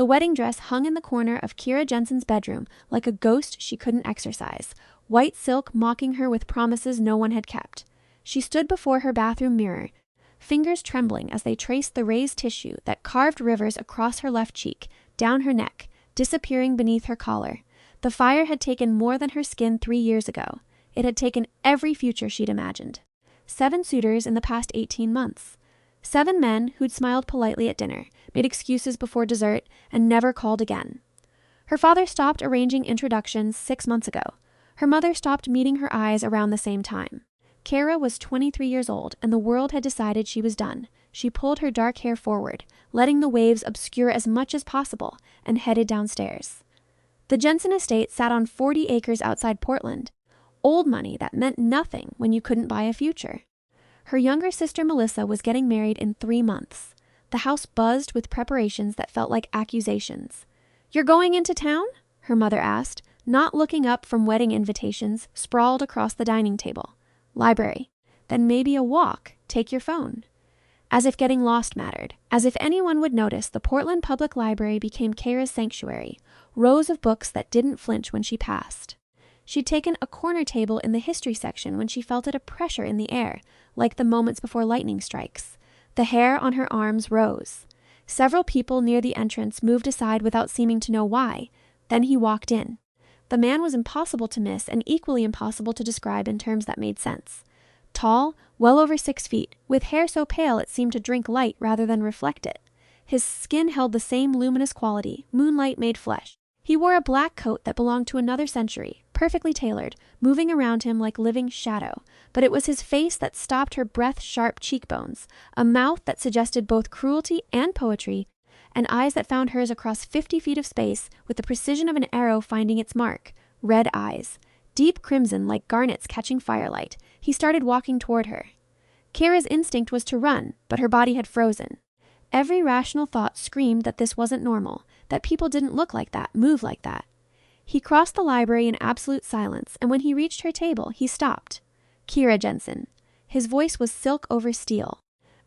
The wedding dress hung in the corner of Keira Jensen's bedroom like a ghost she couldn't exorcise, white silk mocking her with promises no one had kept. She stood before her bathroom mirror, fingers trembling as they traced the raised tissue that carved rivers across her left cheek, down her neck, disappearing beneath her collar. The fire had taken more than her skin 3 years ago. It had taken every future she'd imagined. 7 suitors in the past 18 months. 7 men who'd smiled politely at dinner, made excuses before dessert, and never called again. Her father stopped arranging introductions 6 months ago. Her mother stopped meeting her eyes around the same time. Keira was 23 years old, and the world had decided she was done. She pulled her dark hair forward, letting the waves obscure as much as possible, and headed downstairs. The Jensen estate sat on 40 acres outside Portland. Old money that meant nothing when you couldn't buy a future. Her younger sister Melissa was getting married in 3 months. The house buzzed with preparations that felt like accusations. "You're going into town?" her mother asked, not looking up from wedding invitations sprawled across the dining table. "Library. Then maybe a walk. Take your phone." As if getting lost mattered. As if anyone would notice, the Portland Public Library became Keira's sanctuary, rows of books that didn't flinch when she passed. She'd taken a corner table in the history section when she felt a pressure in the air, like the moments before lightning strikes. The hair on her arms rose. Several people near the entrance moved aside without seeming to know why. Then he walked in. The man was impossible to miss and equally impossible to describe in terms that made sense. Tall, well over 6 feet, with hair so pale it seemed to drink light rather than reflect it. His skin held the same luminous quality, moonlight made flesh. He wore a black coat that belonged to another century, perfectly tailored, moving around him like living shadow, but it was his face that stopped her breath-sharp cheekbones, a mouth that suggested both cruelty and poetry, and eyes that found hers across 50 feet of space with the precision of an arrow finding its mark. Red eyes. Deep crimson like garnets catching firelight. He started walking toward her. Keira's instinct was to run, but her body had frozen. Every rational thought screamed that this wasn't normal, that people didn't look like that, move like that. He crossed the library in absolute silence, and when he reached her table, he stopped. Keira Jensen. His voice was silk over steel.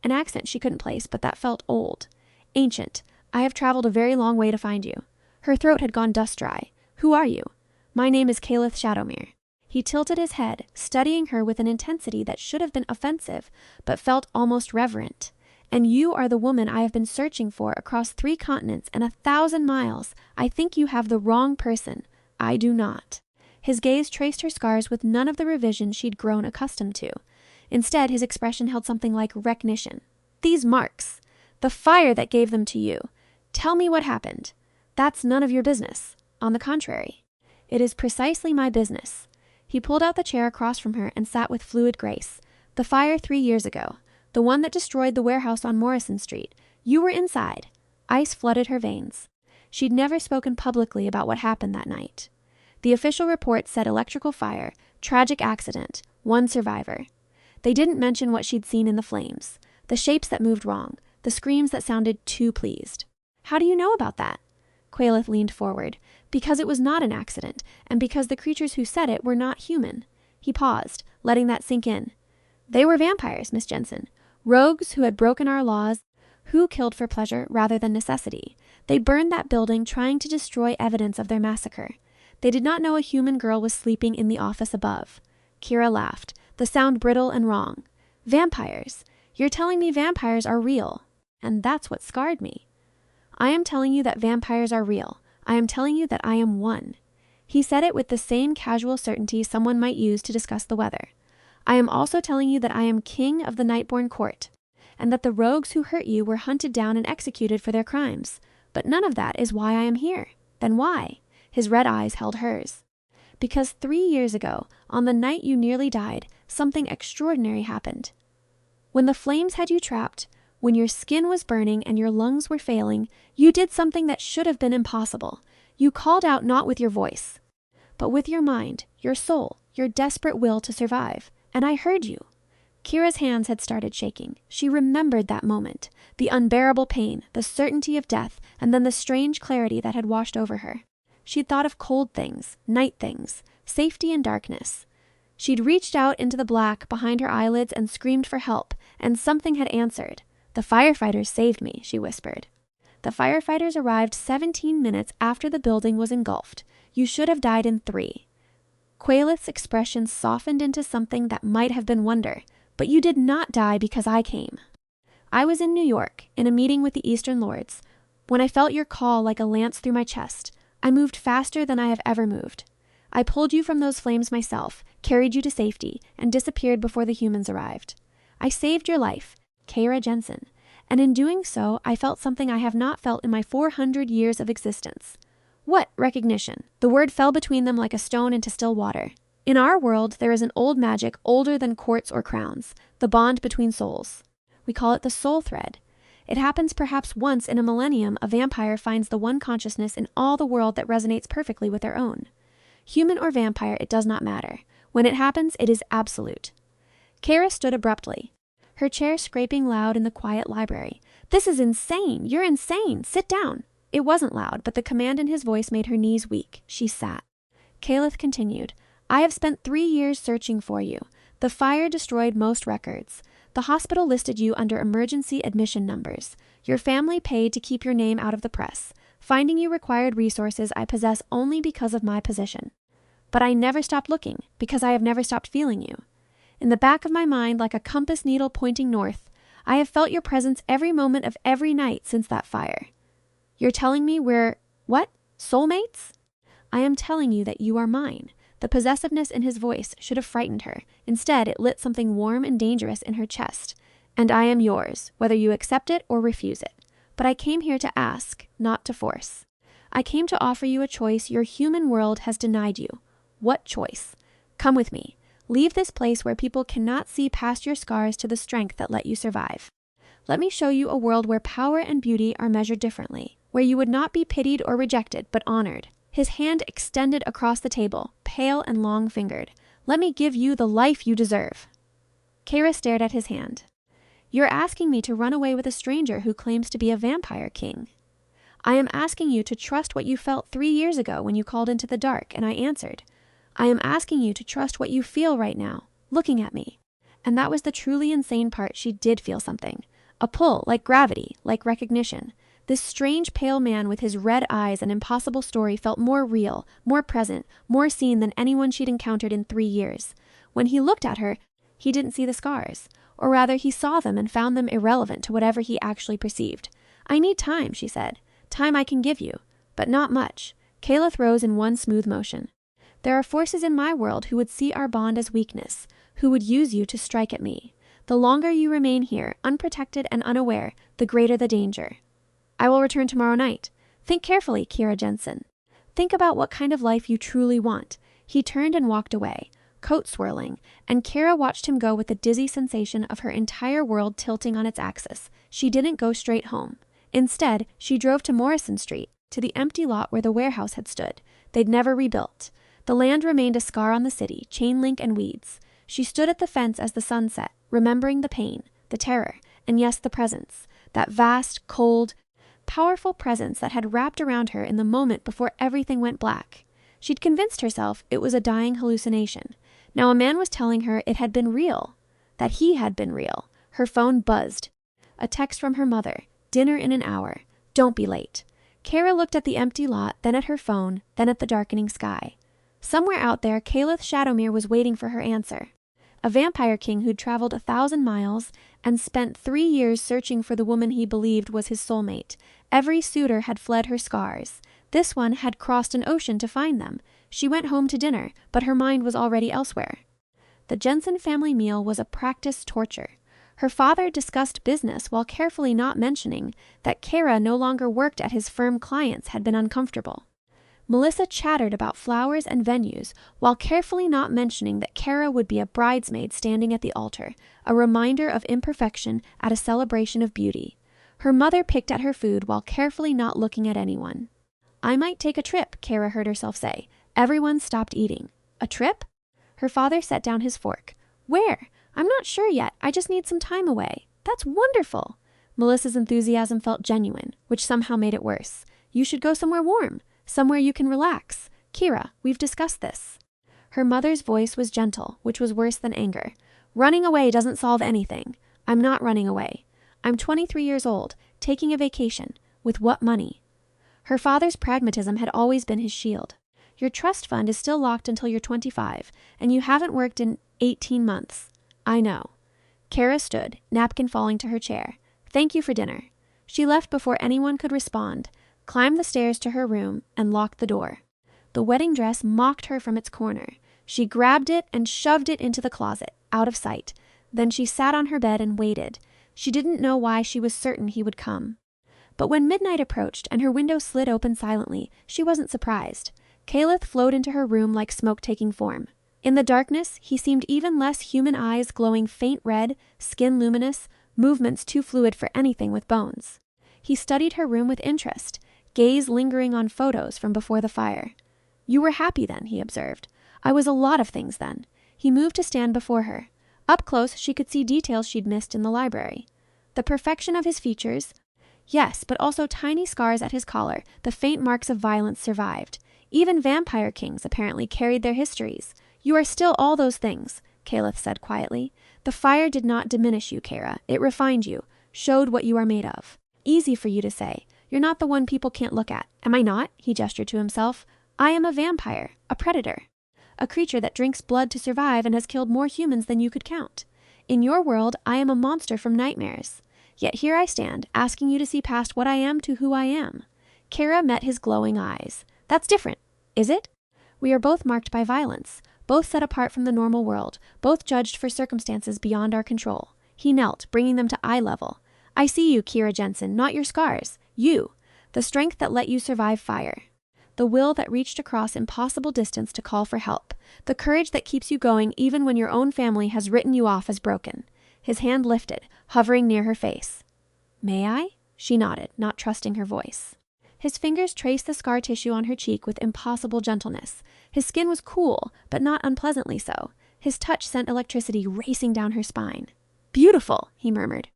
An accent she couldn't place, but that felt old. Ancient. "I have traveled a very long way to find you." Her throat had gone dust dry. "Who are you?" "My name is Qaelith Shadowmere." He tilted his head, studying her with an intensity that should have been offensive, but felt almost reverent. "And you are the woman I have been searching for across 3 continents and 1,000 miles. I think you have the wrong person. I do not." His gaze traced her scars with none of the revision she'd grown accustomed to. Instead, his expression held something like recognition. "These marks. The fire that gave them to you. Tell me what happened." "That's none of your business." "On the contrary." "It is precisely my business." He pulled out the chair across from her and sat with fluid grace. "The fire 3 years ago. The one that destroyed the warehouse on Morrison Street. You were inside." Ice flooded her veins. She'd never spoken publicly about what happened that night. The official report said electrical fire, tragic accident, 1 survivor. They didn't mention what she'd seen in the flames, the shapes that moved wrong, the screams that sounded too pleased. "How do you know about that?" Qaelith leaned forward. "Because it was not an accident, and because the creatures who said it were not human." He paused, letting that sink in. "They were vampires, Miss Jensen. Rogues who had broken our laws, who killed for pleasure rather than necessity. They burned that building trying to destroy evidence of their massacre. They did not know a human girl was sleeping in the office above." Keira laughed, the sound brittle and wrong. "Vampires. You're telling me vampires are real. And that's what scarred me." "I am telling you that vampires are real. I am telling you that I am one." He said it with the same casual certainty someone might use to discuss the weather. "I am also telling you that I am king of the nightborn court, and that the rogues who hurt you were hunted down and executed for their crimes. But none of that is why I am here." "Then why?" His red eyes held hers. "Because 3 years ago, on the night you nearly died, something extraordinary happened. When the flames had you trapped, when your skin was burning and your lungs were failing, you did something that should have been impossible. You called out not with your voice, but with your mind, your soul, your desperate will to survive. And I heard you." Kira's hands had started shaking. She remembered that moment, the unbearable pain, the certainty of death, and then the strange clarity that had washed over her. She'd thought of cold things, night things, safety and darkness. She'd reached out into the black behind her eyelids and screamed for help, and something had answered. "The firefighters saved me," she whispered. The firefighters arrived 17 minutes after the building was engulfed. You should have died in 3. Qaelith's expression softened into something that might have been wonder. But you did not die because I came. I was in New York, in a meeting with the Eastern Lords. When I felt your call like a lance through my chest, I moved faster than I have ever moved. I pulled you from those flames myself, carried you to safety, and disappeared before the humans arrived. I saved your life, Keira Jensen, and in doing so, I felt something I have not felt in my 400 years of existence. What recognition? The word fell between them like a stone into still water. In our world, there is an old magic older than courts or crowns, the bond between souls. We call it the soul thread. It happens perhaps once in a millennium a vampire finds the one consciousness in all the world that resonates perfectly with their own. Human or vampire, it does not matter. When it happens, it is absolute. Keira stood abruptly, her chair scraping loud in the quiet library. This is insane! You're insane! Sit down! It wasn't loud, but the command in his voice made her knees weak. She sat. Qaelith continued, I have spent 3 years searching for you. The fire destroyed most records. The hospital listed you under emergency admission numbers. Your family paid to keep your name out of the press. Finding you required resources I possess only because of my position. But I never stopped looking, because I have never stopped feeling you. In the back of my mind, like a compass needle pointing north, I have felt your presence every moment of every night since that fire. You're telling me we're, what, soulmates? I am telling you that you are mine. The possessiveness in his voice should have frightened her. Instead, it lit something warm and dangerous in her chest. And I am yours, whether you accept it or refuse it. But I came here to ask, not to force. I came to offer you a choice your human world has denied you. What choice? Come with me. Leave this place where people cannot see past your scars to the strength that let you survive. Let me show you a world where power and beauty are measured differently, where you would not be pitied or rejected, but honored. His hand extended across the table, pale and long-fingered. Let me give you the life you deserve. Keira stared at his hand. You're asking me to run away with a stranger who claims to be a vampire king. I am asking you to trust what you felt 3 years ago when you called into the dark, and I answered. I am asking you to trust what you feel right now, looking at me. And that was the truly insane part. She did feel something. A pull, like gravity, like recognition. This strange pale man with his red eyes and impossible story felt more real, more present, more seen than anyone she'd encountered in 3 years. When he looked at her, he didn't see the scars. Or rather, he saw them and found them irrelevant to whatever he actually perceived. I need time, she said. Time I can give you, but not much. Qaelith rose in one smooth motion. There are forces in my world who would see our bond as weakness, who would use you to strike at me. The longer you remain here, unprotected and unaware, the greater the danger. I will return tomorrow night. Think carefully, Keira Jensen. Think about what kind of life you truly want. He turned and walked away, coat swirling, and Keira watched him go with the dizzy sensation of her entire world tilting on its axis. She didn't go straight home. Instead, she drove to Morrison Street, to the empty lot where the warehouse had stood. They'd never rebuilt. The land remained a scar on the city, chain link and weeds. She stood at the fence as the sun set, remembering the pain, the terror, and yes, the presence. That vast, cold, powerful presence that had wrapped around her in the moment before everything went black. She'd convinced herself it was a dying hallucination. Now a man was telling her it had been real, that he had been real. Her phone buzzed. A text from her mother. Dinner in an hour. Don't be late. Keira looked at the empty lot, then at her phone, then at the darkening sky. Somewhere out there, Qaelith Shadowmere was waiting for her answer. A vampire king who'd traveled 1,000 miles and spent 3 years searching for the woman he believed was his soulmate. Every suitor had fled her scars. This one had crossed an ocean to find them. She went home to dinner, but her mind was already elsewhere. The Jensen family meal was a practiced torture. Her father discussed business while carefully not mentioning that Keira no longer worked at his firm clients had been uncomfortable. Melissa chattered about flowers and venues while carefully not mentioning that Keira would be a bridesmaid standing at the altar, a reminder of imperfection at a celebration of beauty. Her mother picked at her food while carefully not looking at anyone. I might take a trip, Keira heard herself say. Everyone stopped eating. A trip? Her father set down his fork. Where? I'm not sure yet. I just need some time away. That's wonderful. Melissa's enthusiasm felt genuine, which somehow made it worse. You should go somewhere warm. Somewhere you can relax. Keira, we've discussed this. Her mother's voice was gentle, which was worse than anger. Running away doesn't solve anything. I'm not running away. I'm 23 years old, taking a vacation. With what money? Her father's pragmatism had always been his shield. Your trust fund is still locked until you're 25, and you haven't worked in 18 months. I know. Keira stood, napkin falling to her chair. Thank you for dinner. She left before anyone could respond, climbed the stairs to her room, and locked the door. The wedding dress mocked her from its corner. She grabbed it and shoved it into the closet, out of sight. Then she sat on her bed and waited. She didn't know why she was certain he would come. But when midnight approached and her window slid open silently, she wasn't surprised. Qaelith flowed into her room like smoke taking form. In the darkness, he seemed even less human, eyes glowing faint red, skin luminous, movements too fluid for anything with bones. He studied her room with interest, gaze lingering on photos from before the fire. You were happy then, he observed. I was a lot of things then. He moved to stand before her. Up close, she could see details she'd missed in the library. The perfection of his features, yes, but also tiny scars at his collar, the faint marks of violence survived. Even vampire kings apparently carried their histories. You are still all those things, Qaelith said quietly. The fire did not diminish you, Keira. It refined you, showed what you are made of. Easy for you to say. You're not the one people can't look at. Am I not? He gestured to himself. I am a vampire, a predator. A creature that drinks blood to survive and has killed more humans than you could count. In your world, I am a monster from nightmares. Yet here I stand, asking you to see past what I am to who I am. Keira met his glowing eyes. That's different, is it? We are both marked by violence, both set apart from the normal world, both judged for circumstances beyond our control. He knelt, bringing them to eye level. I see you, Keira Jensen, not your scars. You, the strength that let you survive fire. The will that reached across impossible distance to call for help. The courage that keeps you going even when your own family has written you off as broken. His hand lifted, hovering near her face. May I? She nodded, not trusting her voice. His fingers traced the scar tissue on her cheek with impossible gentleness. His skin was cool, but not unpleasantly so. His touch sent electricity racing down her spine. Beautiful, he murmured.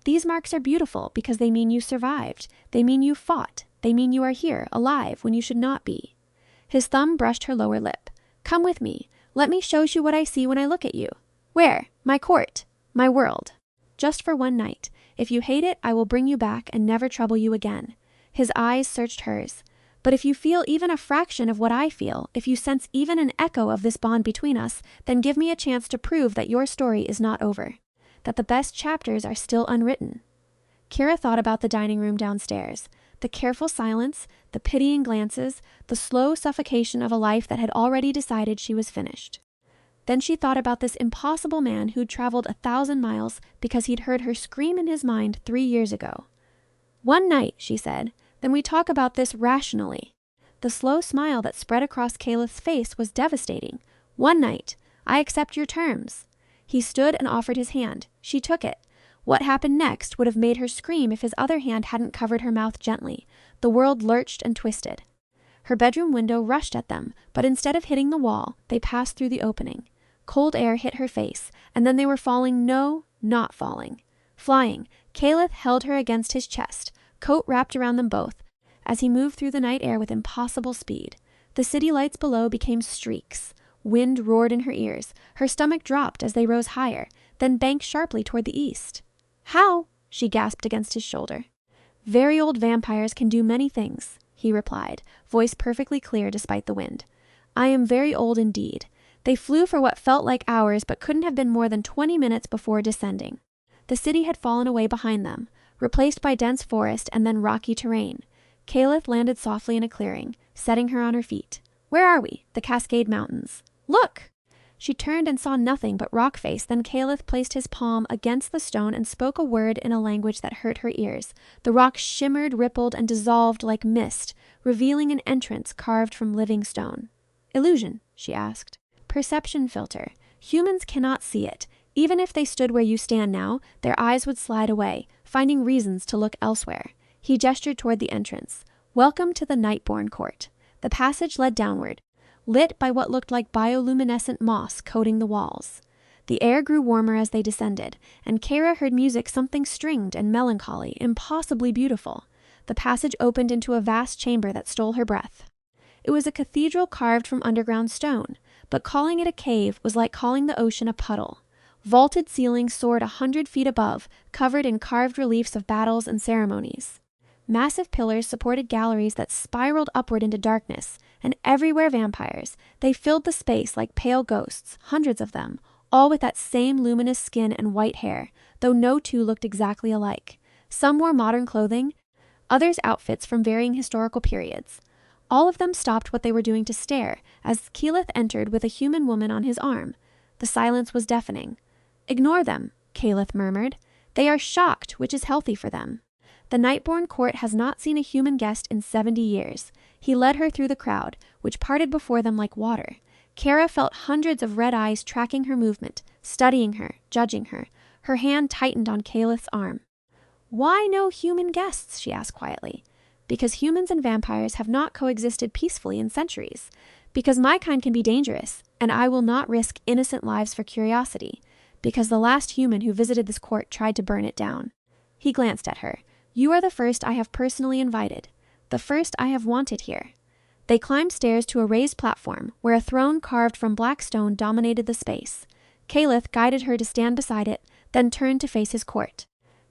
These marks are beautiful because they mean you survived. They mean you fought. They mean you are here, alive, when you should not be. His thumb brushed her lower lip. Come with me. Let me show you what I see when I look at you. Where? My court. My world. Just for one night. If you hate it, I will bring you back and never trouble you again. His eyes searched hers. But if you feel even a fraction of what I feel, if you sense even an echo of this bond between us, then give me a chance to prove that your story is not over. That the best chapters are still unwritten. Keira thought about the dining room downstairs. The careful silence, the pitying glances, the slow suffocation of a life that had already decided she was finished. Then she thought about this impossible man who'd traveled 1,000 miles because he'd heard her scream in his mind 3 years ago. One night, she said, then we talk about this rationally. The slow smile that spread across Qaelith's face was devastating. One night. I accept your terms. He stood and offered his hand. She took it. What happened next would have made her scream if his other hand hadn't covered her mouth gently. The world lurched and twisted. Her bedroom window rushed at them, but instead of hitting the wall, they passed through the opening. Cold air hit her face, and then they were falling, not falling. Flying, Qaelith held her against his chest, coat wrapped around them both, as he moved through the night air with impossible speed. The city lights below became streaks. Wind roared in her ears. Her stomach dropped as they rose higher, then banked sharply toward the east. How? She gasped against his shoulder. Very old vampires can do many things, he replied, voice perfectly clear despite the wind. I am very old indeed. They flew for what felt like hours but couldn't have been more than 20 minutes before descending. The city had fallen away behind them, replaced by dense forest and then rocky terrain. Qaelith landed softly in a clearing, setting her on her feet. Where are we? The Cascade Mountains. Look! She turned and saw nothing but rock face, then Qaelith placed his palm against the stone and spoke a word in a language that hurt her ears. The rock shimmered, rippled, and dissolved like mist, revealing an entrance carved from living stone. Illusion, she asked. Perception filter. Humans cannot see it. Even if they stood where you stand now, their eyes would slide away, finding reasons to look elsewhere. He gestured toward the entrance. Welcome to the Nightborn court. The passage led downward, lit by what looked like bioluminescent moss coating the walls. The air grew warmer as they descended, and Keira heard music something stringed and melancholy, impossibly beautiful. The passage opened into a vast chamber that stole her breath. It was a cathedral carved from underground stone, but calling it a cave was like calling the ocean a puddle. Vaulted ceilings soared 100 feet above, covered in carved reliefs of battles and ceremonies. Massive pillars supported galleries that spiraled upward into darkness, and everywhere vampires. They filled the space like pale ghosts, hundreds of them, all with that same luminous skin and white hair, though no two looked exactly alike. Some wore modern clothing, others outfits from varying historical periods. All of them stopped what they were doing to stare as Qaelith entered with a human woman on his arm. The silence was deafening. "Ignore them," Qaelith murmured. "They are shocked, which is healthy for them." The nightborn court has not seen a human guest in 70 years. He led her through the crowd, which parted before them like water. Keira felt hundreds of red eyes tracking her movement, studying her, judging her. Her hand tightened on Qaelith's arm. "Why no human guests?" she asked quietly. "Because humans and vampires have not coexisted peacefully in centuries. Because my kind can be dangerous, and I will not risk innocent lives for curiosity. Because the last human who visited this court tried to burn it down." He glanced at her. "You are the first I have personally invited. The first I have wanted here." They climbed stairs to a raised platform, where a throne carved from black stone dominated the space. Qaelith guided her to stand beside it, then turned to face his court.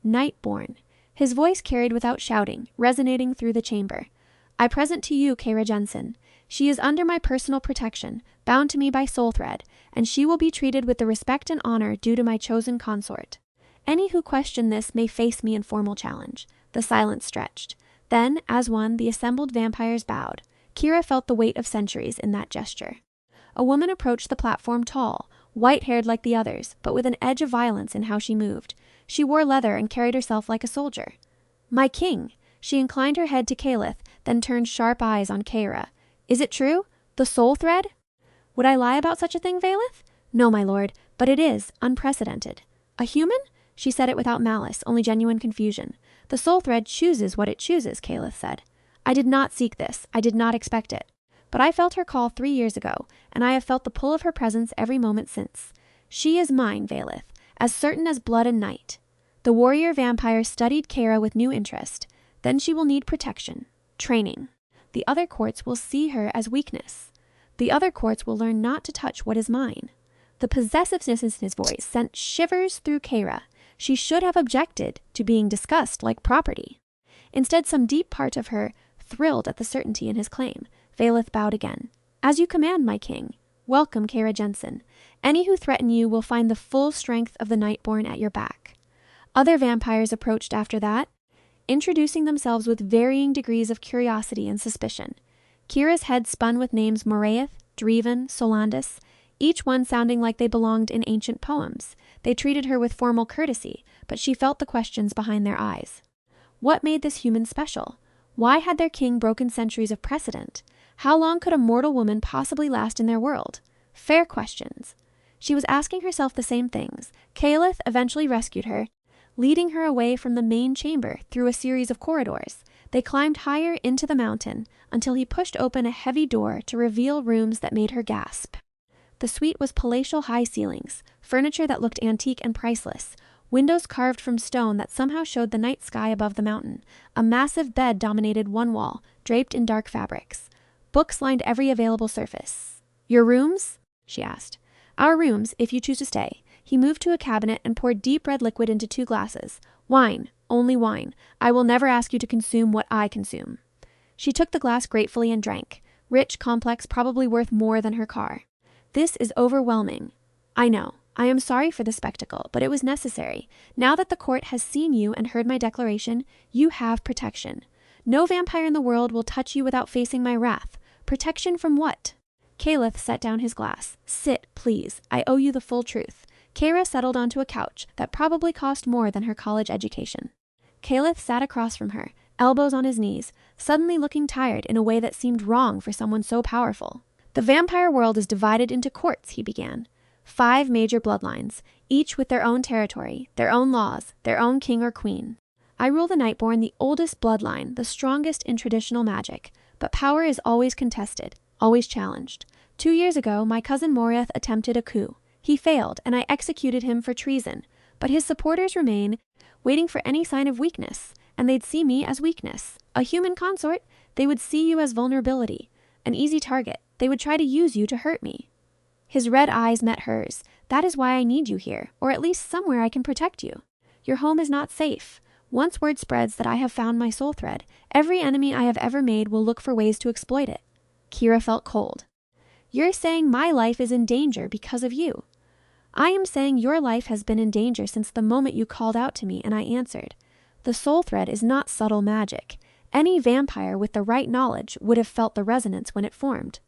"Nightborn." His voice carried without shouting, resonating through the chamber. "I present to you Keira Jensen. She is under my personal protection, bound to me by soul thread, and she will be treated with the respect and honor due to my chosen consort. Any who question this may face me in formal challenge." The silence stretched. Then, as one, the assembled vampires bowed. Keira felt the weight of centuries in that gesture. A woman approached the platform tall, white-haired like the others, but with an edge of violence in how she moved. She wore leather and carried herself like a soldier. "My king!" She inclined her head to Qaelith, then turned sharp eyes on Keira. "Is it true? The soul thread?" "Would I lie about such a thing, Vaelith?" "No, my lord, but it is unprecedented." "A human?" She said it without malice, only genuine confusion. "The soul thread chooses what it chooses," Qaelith said. "I did not seek this. I did not expect it. But I felt her call 3 years ago, and I have felt the pull of her presence every moment since. She is mine, Vaelith, as certain as blood and night." The warrior vampire studied Keira with new interest. "Then she will need protection, training. The other courts will see her as weakness. The other courts will learn not to touch what is mine." The possessiveness in his voice sent shivers through Keira. She should have objected to being discussed like property. Instead, some deep part of her thrilled at the certainty in his claim. Vaelith bowed again. "As you command, my king. Welcome, Keira Jensen. Any who threaten you will find the full strength of the Nightborn at your back." Other vampires approached after that, introducing themselves with varying degrees of curiosity and suspicion. Keira's head spun with names Moraith, Dreven, Solandis, each one sounding like they belonged in ancient poems. They treated her with formal courtesy, but she felt the questions behind their eyes. What made this human special? Why had their king broken centuries of precedent? How long could a mortal woman possibly last in their world? Fair questions. She was asking herself the same things. Qaelith eventually rescued her, leading her away from the main chamber through a series of corridors. They climbed higher into the mountain until he pushed open a heavy door to reveal rooms that made her gasp. The suite was palatial high ceilings, furniture that looked antique and priceless, windows carved from stone that somehow showed the night sky above the mountain. A massive bed dominated one wall, draped in dark fabrics. Books lined every available surface. "Your rooms?" she asked. "Our rooms, if you choose to stay." He moved to a cabinet and poured deep red liquid into 2 glasses. "Wine, only wine. I will never ask you to consume what I consume." She took the glass gratefully and drank. Rich, complex, probably worth more than her car. "This is overwhelming." "I know. I am sorry for the spectacle, but it was necessary. Now that the court has seen you and heard my declaration, you have protection. No vampire in the world will touch you without facing my wrath. Protection from what?" Qaelith set down his glass. "Sit, please. I owe you the full truth." Keira settled onto a couch that probably cost more than her college education. Qaelith sat across from her, elbows on his knees, suddenly looking tired in a way that seemed wrong for someone so powerful. "The vampire world is divided into courts," he began. 5 major bloodlines, each with their own territory, their own laws, their own king or queen. I rule the Nightborn, the oldest bloodline, the strongest in traditional magic, but power is always contested, always challenged. 2 years ago, my cousin Moraith attempted a coup. He failed, and I executed him for treason, but his supporters remain, waiting for any sign of weakness, and they'd see me as weakness. A human consort, they would see you as vulnerability, an easy target. They would try to use you to hurt me. His red eyes met hers. "That is why I need you here, or at least somewhere I can protect you. Your home is not safe. Once word spreads that I have found my soul thread, every enemy I have ever made will look for ways to exploit it. Keira felt cold. You're saying my life is in danger because of you. I am saying your life has been in danger since the moment you called out to me and I answered. The soul thread is not subtle magic. Any vampire with the right knowledge would have felt the resonance when it formed.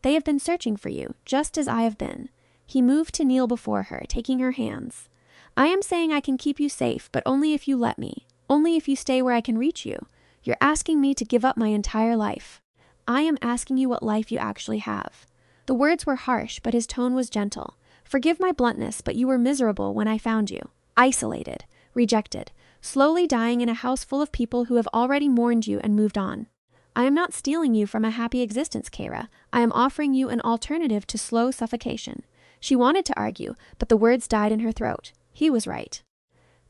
They have been searching for you, just as I have been. He moved to kneel before her, taking her hands. I am saying I can keep you safe, but only if you let me. Only if you stay where I can reach you. You're asking me to give up my entire life. I am asking you what life you actually have. The words were harsh, but his tone was gentle. Forgive my bluntness, but you were miserable when I found you. Isolated. Rejected. Slowly dying in a house full of people who have already mourned you and moved on. I am not stealing you from a happy existence, Keira. I am offering you an alternative to slow suffocation. She wanted to argue, but the words died in her throat. He was right.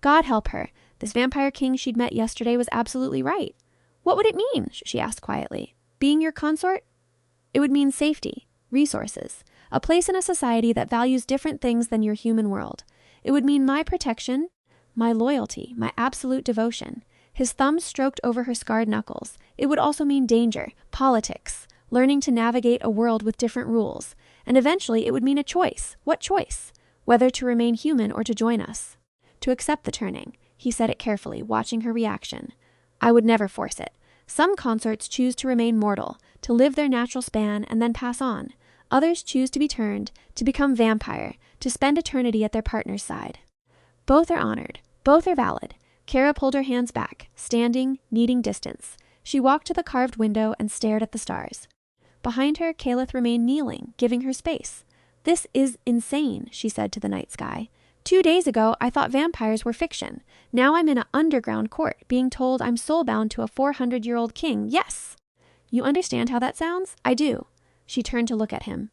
God help her. This vampire king she'd met yesterday was absolutely right. What would it mean? She asked quietly. Being your consort? It would mean safety, resources, a place in a society that values different things than your human world. It would mean my protection, my loyalty, my absolute devotion. His thumb stroked over her scarred knuckles. It would also mean danger, politics, learning to navigate a world with different rules. And eventually it would mean a choice. What choice? Whether to remain human or to join us. To accept the turning. He said it carefully, watching her reaction. I would never force it. Some consorts choose to remain mortal, to live their natural span and then pass on. Others choose to be turned, to become vampire, to spend eternity at their partner's side. Both are honored. Both are valid. Keira pulled her hands back, standing, needing distance. She walked to the carved window and stared at the stars. Behind her, Qaelith remained kneeling, giving her space. This is insane, she said to the night sky. 2 days ago, I thought vampires were fiction. Now I'm in an underground court, being told I'm soulbound to a 400-year-old king. Yes! You understand how that sounds? I do. She turned to look at him.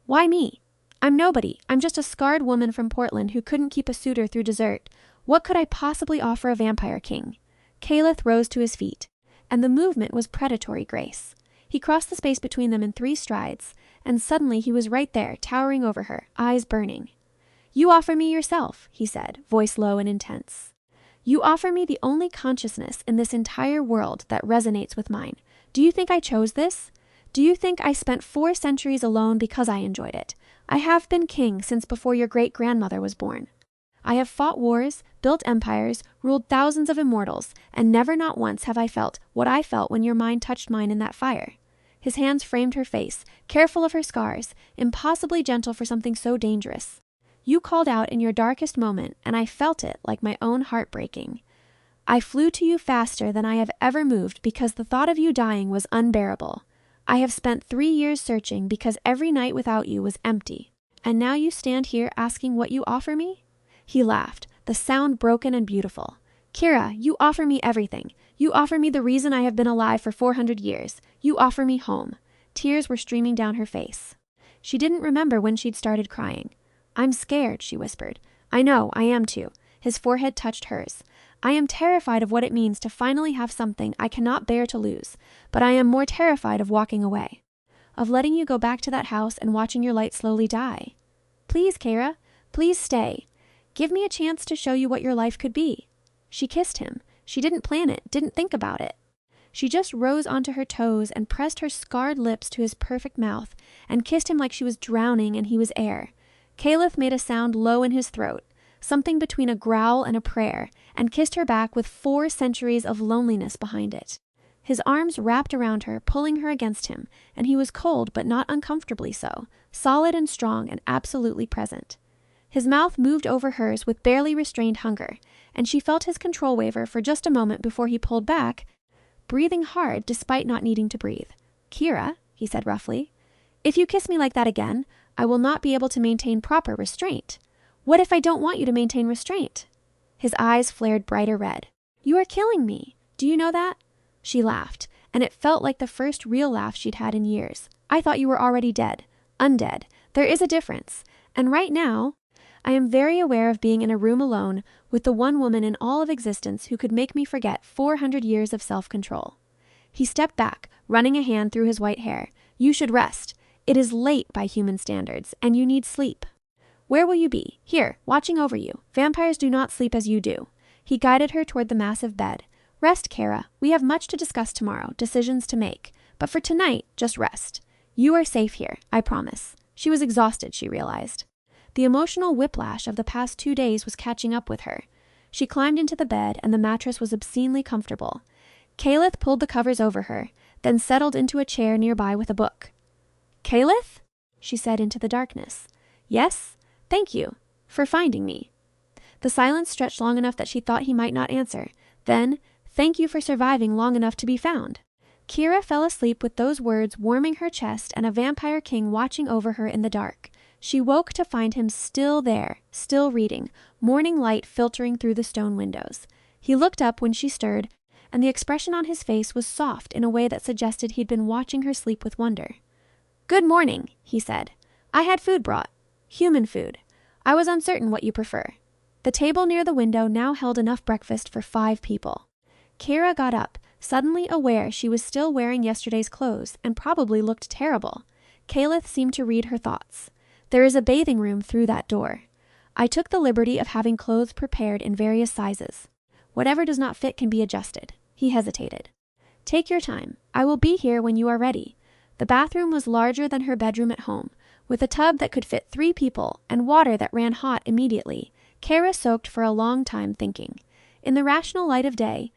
Why me? I'm nobody. I'm just a scarred woman from Portland who couldn't keep a suitor through desert. What could I possibly offer a vampire king? Qaelith rose to his feet, and the movement was predatory grace. He crossed the space between them in 3 strides, and suddenly he was right there, towering over her, eyes burning. You offer me yourself, he said, voice low and intense. You offer me the only consciousness in this entire world that resonates with mine. Do you think I chose this? Do you think I spent 4 centuries alone because I enjoyed it? I have been king since before your great-grandmother was born. I have fought wars, built empires, ruled thousands of immortals, and never not once have I felt what I felt when your mind touched mine in that fire. His hands framed her face, careful of her scars, impossibly gentle for something so dangerous. You called out in your darkest moment, and I felt it like my own heart breaking. I flew to you faster than I have ever moved because the thought of you dying was unbearable. I have spent 3 years searching because every night without you was empty. And now you stand here asking what you offer me? He laughed, the sound broken and beautiful. Keira, you offer me everything. You offer me the reason I have been alive for 400 years. You offer me home. Tears were streaming down her face. She didn't remember when she'd started crying. I'm scared, she whispered. I know, I am too. His forehead touched hers. I am terrified of what it means to finally have something I cannot bear to lose, but I am more terrified of walking away. Of letting you go back to that house and watching your light slowly die. Please, Keira, please stay. Give me a chance to show you what your life could be. She kissed him. She didn't plan it, didn't think about it. She just rose onto her toes and pressed her scarred lips to his perfect mouth and kissed him like she was drowning and he was air. Qaelith made a sound low in his throat, something between a growl and a prayer, and kissed her back with 4 centuries of loneliness behind it. His arms wrapped around her, pulling her against him, and he was cold but not uncomfortably so, solid and strong and absolutely present. His mouth moved over hers with barely restrained hunger, and she felt his control waver for just a moment before he pulled back, breathing hard despite not needing to breathe. Keira, he said roughly, if you kiss me like that again, I will not be able to maintain proper restraint. What if I don't want you to maintain restraint? His eyes flared brighter red. You are killing me. Do you know that? She laughed, and it felt like the first real laugh she'd had in years. I thought you were already dead. Undead. There is a difference. And right now, I am very aware of being in a room alone with the one woman in all of existence who could make me forget 400 years of self-control. He stepped back, running a hand through his white hair. You should rest. It is late by human standards, and you need sleep. Where will you be? Here, watching over you. Vampires do not sleep as you do. He guided her toward the massive bed. Rest, Keira. We have much to discuss tomorrow, decisions to make. But for tonight, just rest. You are safe here, I promise. She was exhausted, she realized. The emotional whiplash of the past 2 days was catching up with her. She climbed into the bed, and the mattress was obscenely comfortable. Qaelith pulled the covers over her, then settled into a chair nearby with a book. Qaelith? She said into the darkness. Yes? Thank you. For finding me. The silence stretched long enough that she thought he might not answer. Then, thank you for surviving long enough to be found. Keira fell asleep with those words warming her chest and a vampire king watching over her in the dark. She woke to find him still there, still reading, morning light filtering through the stone windows. He looked up when she stirred, and the expression on his face was soft in a way that suggested he'd been watching her sleep with wonder. Good morning, he said. I had food brought. Human food. I was uncertain what you prefer. The table near the window now held enough breakfast for 5 people. Keira got up, suddenly aware she was still wearing yesterday's clothes and probably looked terrible. Qaelith seemed to read her thoughts. There is a bathing room through that door. I took the liberty of having clothes prepared in various sizes. Whatever does not fit can be adjusted. He hesitated. Take your time. I will be here when you are ready. The bathroom was larger than her bedroom at home, with a tub that could fit 3 people and water that ran hot immediately. Keira soaked for a long time thinking. In the rational light of day,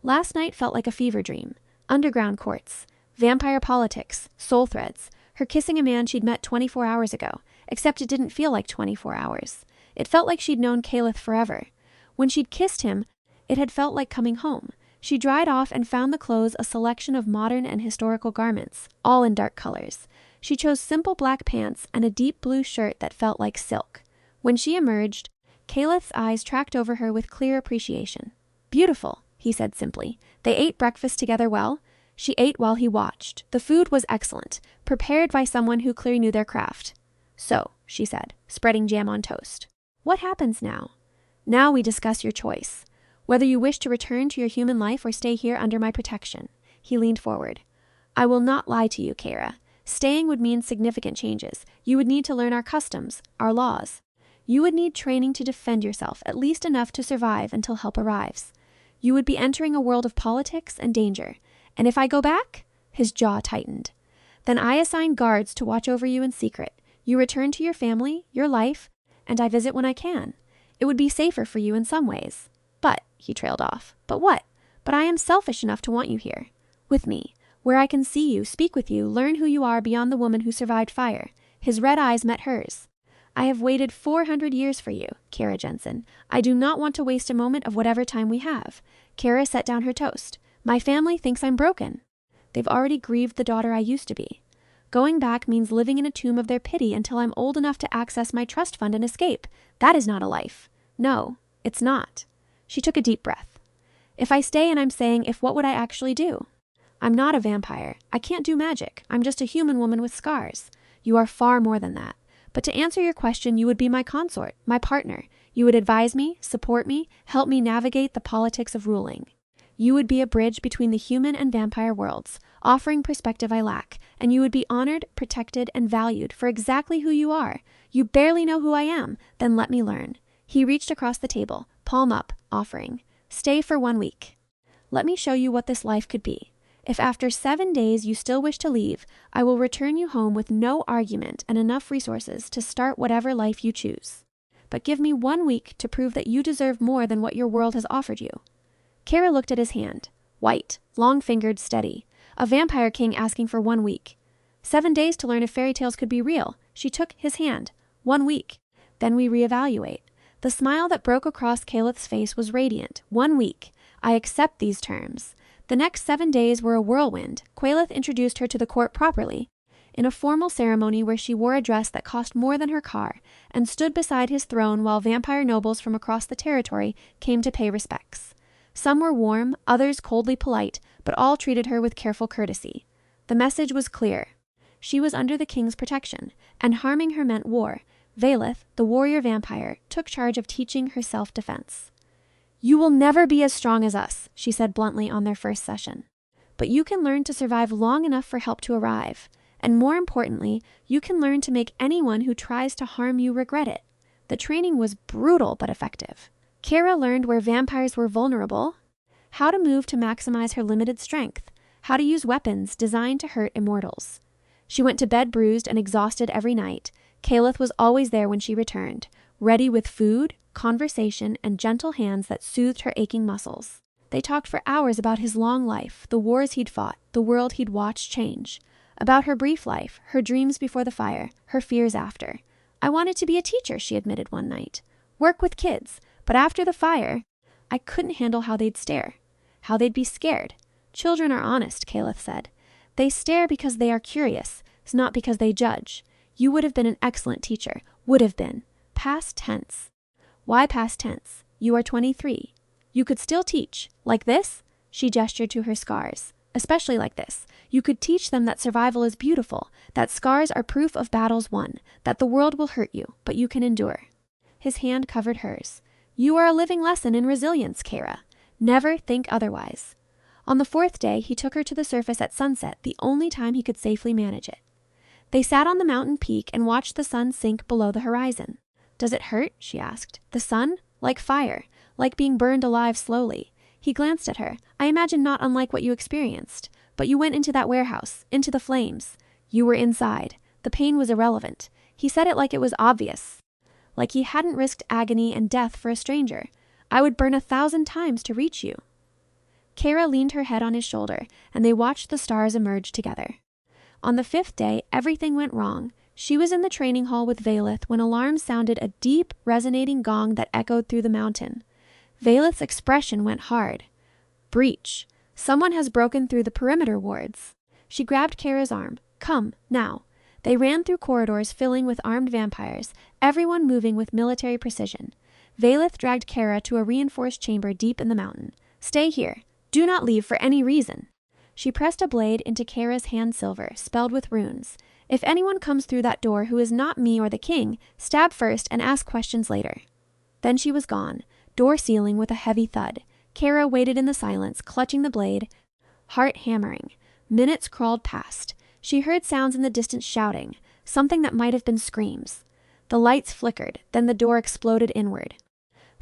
last night felt like a fever dream. Underground courts, vampire politics, soul threads, her kissing a man she'd met 24 hours ago, except it didn't feel like 24 hours. It felt like she'd known Qaelith forever. When she'd kissed him, it had felt like coming home. She dried off and found the clothes a selection of modern and historical garments, all in dark colors. She chose simple black pants and a deep blue shirt that felt like silk. When she emerged, Qaelith's eyes tracked over her with clear appreciation. Beautiful, he said simply. They ate breakfast together well. She ate while he watched. The food was excellent, prepared by someone who clearly knew their craft. So, she said, spreading jam on toast. What happens now? Now we discuss your choice. Whether you wish to return to your human life or stay here under my protection. He leaned forward. I will not lie to you, Keira. Staying would mean significant changes. You would need to learn our customs, our laws. You would need training to defend yourself, at least enough to survive until help arrives. You would be entering a world of politics and danger. And if I go back? His jaw tightened. Then I assign guards to watch over you in secret. You return to your family, your life, and I visit when I can. It would be safer for you in some ways. But, he trailed off, but what? But I am selfish enough to want you here. With me, where I can see you, speak with you, learn who you are beyond the woman who survived fire. His red eyes met hers. I have waited 400 years for you, Keira Jensen. I do not want to waste a moment of whatever time we have. Keira set down her toast. My family thinks I'm broken. They've already grieved the daughter I used to be. Going back means living in a tomb of their pity until I'm old enough to access my trust fund and escape. That is not a life. No, it's not. She took a deep breath. If I stay and I'm saying, if what would I actually do? I'm not a vampire. I can't do magic. I'm just a human woman with scars. You are far more than that. But to answer your question, you would be my consort, my partner. You would advise me, support me, help me navigate the politics of ruling. You would be a bridge between the human and vampire worlds, offering perspective I lack, and you would be honored, protected, and valued for exactly who you are. You barely know who I am, then let me learn. He reached across the table, palm up, offering. Stay for 1 week. Let me show you what this life could be. If after 7 days you still wish to leave, I will return you home with no argument and enough resources to start whatever life you choose. But give me 1 week to prove that you deserve more than what your world has offered you. Keira looked at his hand. White, long-fingered, steady. A vampire king asking for 1 week. 7 days to learn if fairy tales could be real. She took his hand. 1 week. Then we reevaluate. The smile that broke across Qaelith's face was radiant. 1 week. I accept these terms. The next 7 days were a whirlwind. Qaelith introduced her to the court properly, in a formal ceremony where she wore a dress that cost more than her car, and stood beside his throne while vampire nobles from across the territory came to pay respects. Some were warm, others coldly polite, but all treated her with careful courtesy. The message was clear. She was under the king's protection, and harming her meant war. Qaelith, the warrior vampire, took charge of teaching her self-defense. You will never be as strong as us, she said bluntly on their first session. But you can learn to survive long enough for help to arrive. And more importantly, you can learn to make anyone who tries to harm you regret it. The training was brutal but effective. Keira learned where vampires were vulnerable, how to move to maximize her limited strength, how to use weapons designed to hurt immortals. She went to bed bruised and exhausted every night. Qaelith was always there when she returned, ready with food, conversation, and gentle hands that soothed her aching muscles. They talked for hours about his long life, the wars he'd fought, the world he'd watched change. About her brief life, her dreams before the fire, her fears after. "I wanted to be a teacher," she admitted one night. "Work with kids. But after the fire, I couldn't handle how they'd stare. How they'd be scared. Children are honest," Qaelith said. "They stare because they are curious. It's not because they judge. You would have been an excellent teacher. Would have been. Past tense." "Why past tense? You are 23. You could still teach. Like this?" She gestured to her scars. "Especially like this. You could teach them that survival is beautiful, that scars are proof of battles won, that the world will hurt you, but you can endure." His hand covered hers. "You are a living lesson in resilience, Keira. Never think otherwise." On the 4th day, he took her to the surface at sunset, the only time he could safely manage it. They sat on the mountain peak and watched the sun sink below the horizon. "Does it hurt?" she asked. "The sun? Like fire. Like being burned alive slowly." He glanced at her. "I imagine not unlike what you experienced. But you went into that warehouse, into the flames. You were inside. The pain was irrelevant." He said it like it was obvious. Like he hadn't risked agony and death for a stranger. "I would burn 1,000 times to reach you." Keira leaned her head on his shoulder, and they watched the stars emerge together. On the 5th day, everything went wrong. She was in the training hall with Qaelith when alarms sounded, a deep, resonating gong that echoed through the mountain. Qaelith's expression went hard. "Breach. Someone has broken through the perimeter wards." She grabbed Keira's arm. "Come, now." They ran through corridors filling with armed vampires, everyone moving with military precision. Qaelith dragged Keira to a reinforced chamber deep in the mountain. "Stay here. Do not leave for any reason." She pressed a blade into Keira's hand silver, spelled with runes. "If anyone comes through that door who is not me or the king, stab first and ask questions later." Then she was gone, door sealing with a heavy thud. Keira waited in the silence, clutching the blade, heart hammering. Minutes crawled past. She heard sounds in the distance shouting, something that might have been screams. The lights flickered, then the door exploded inward.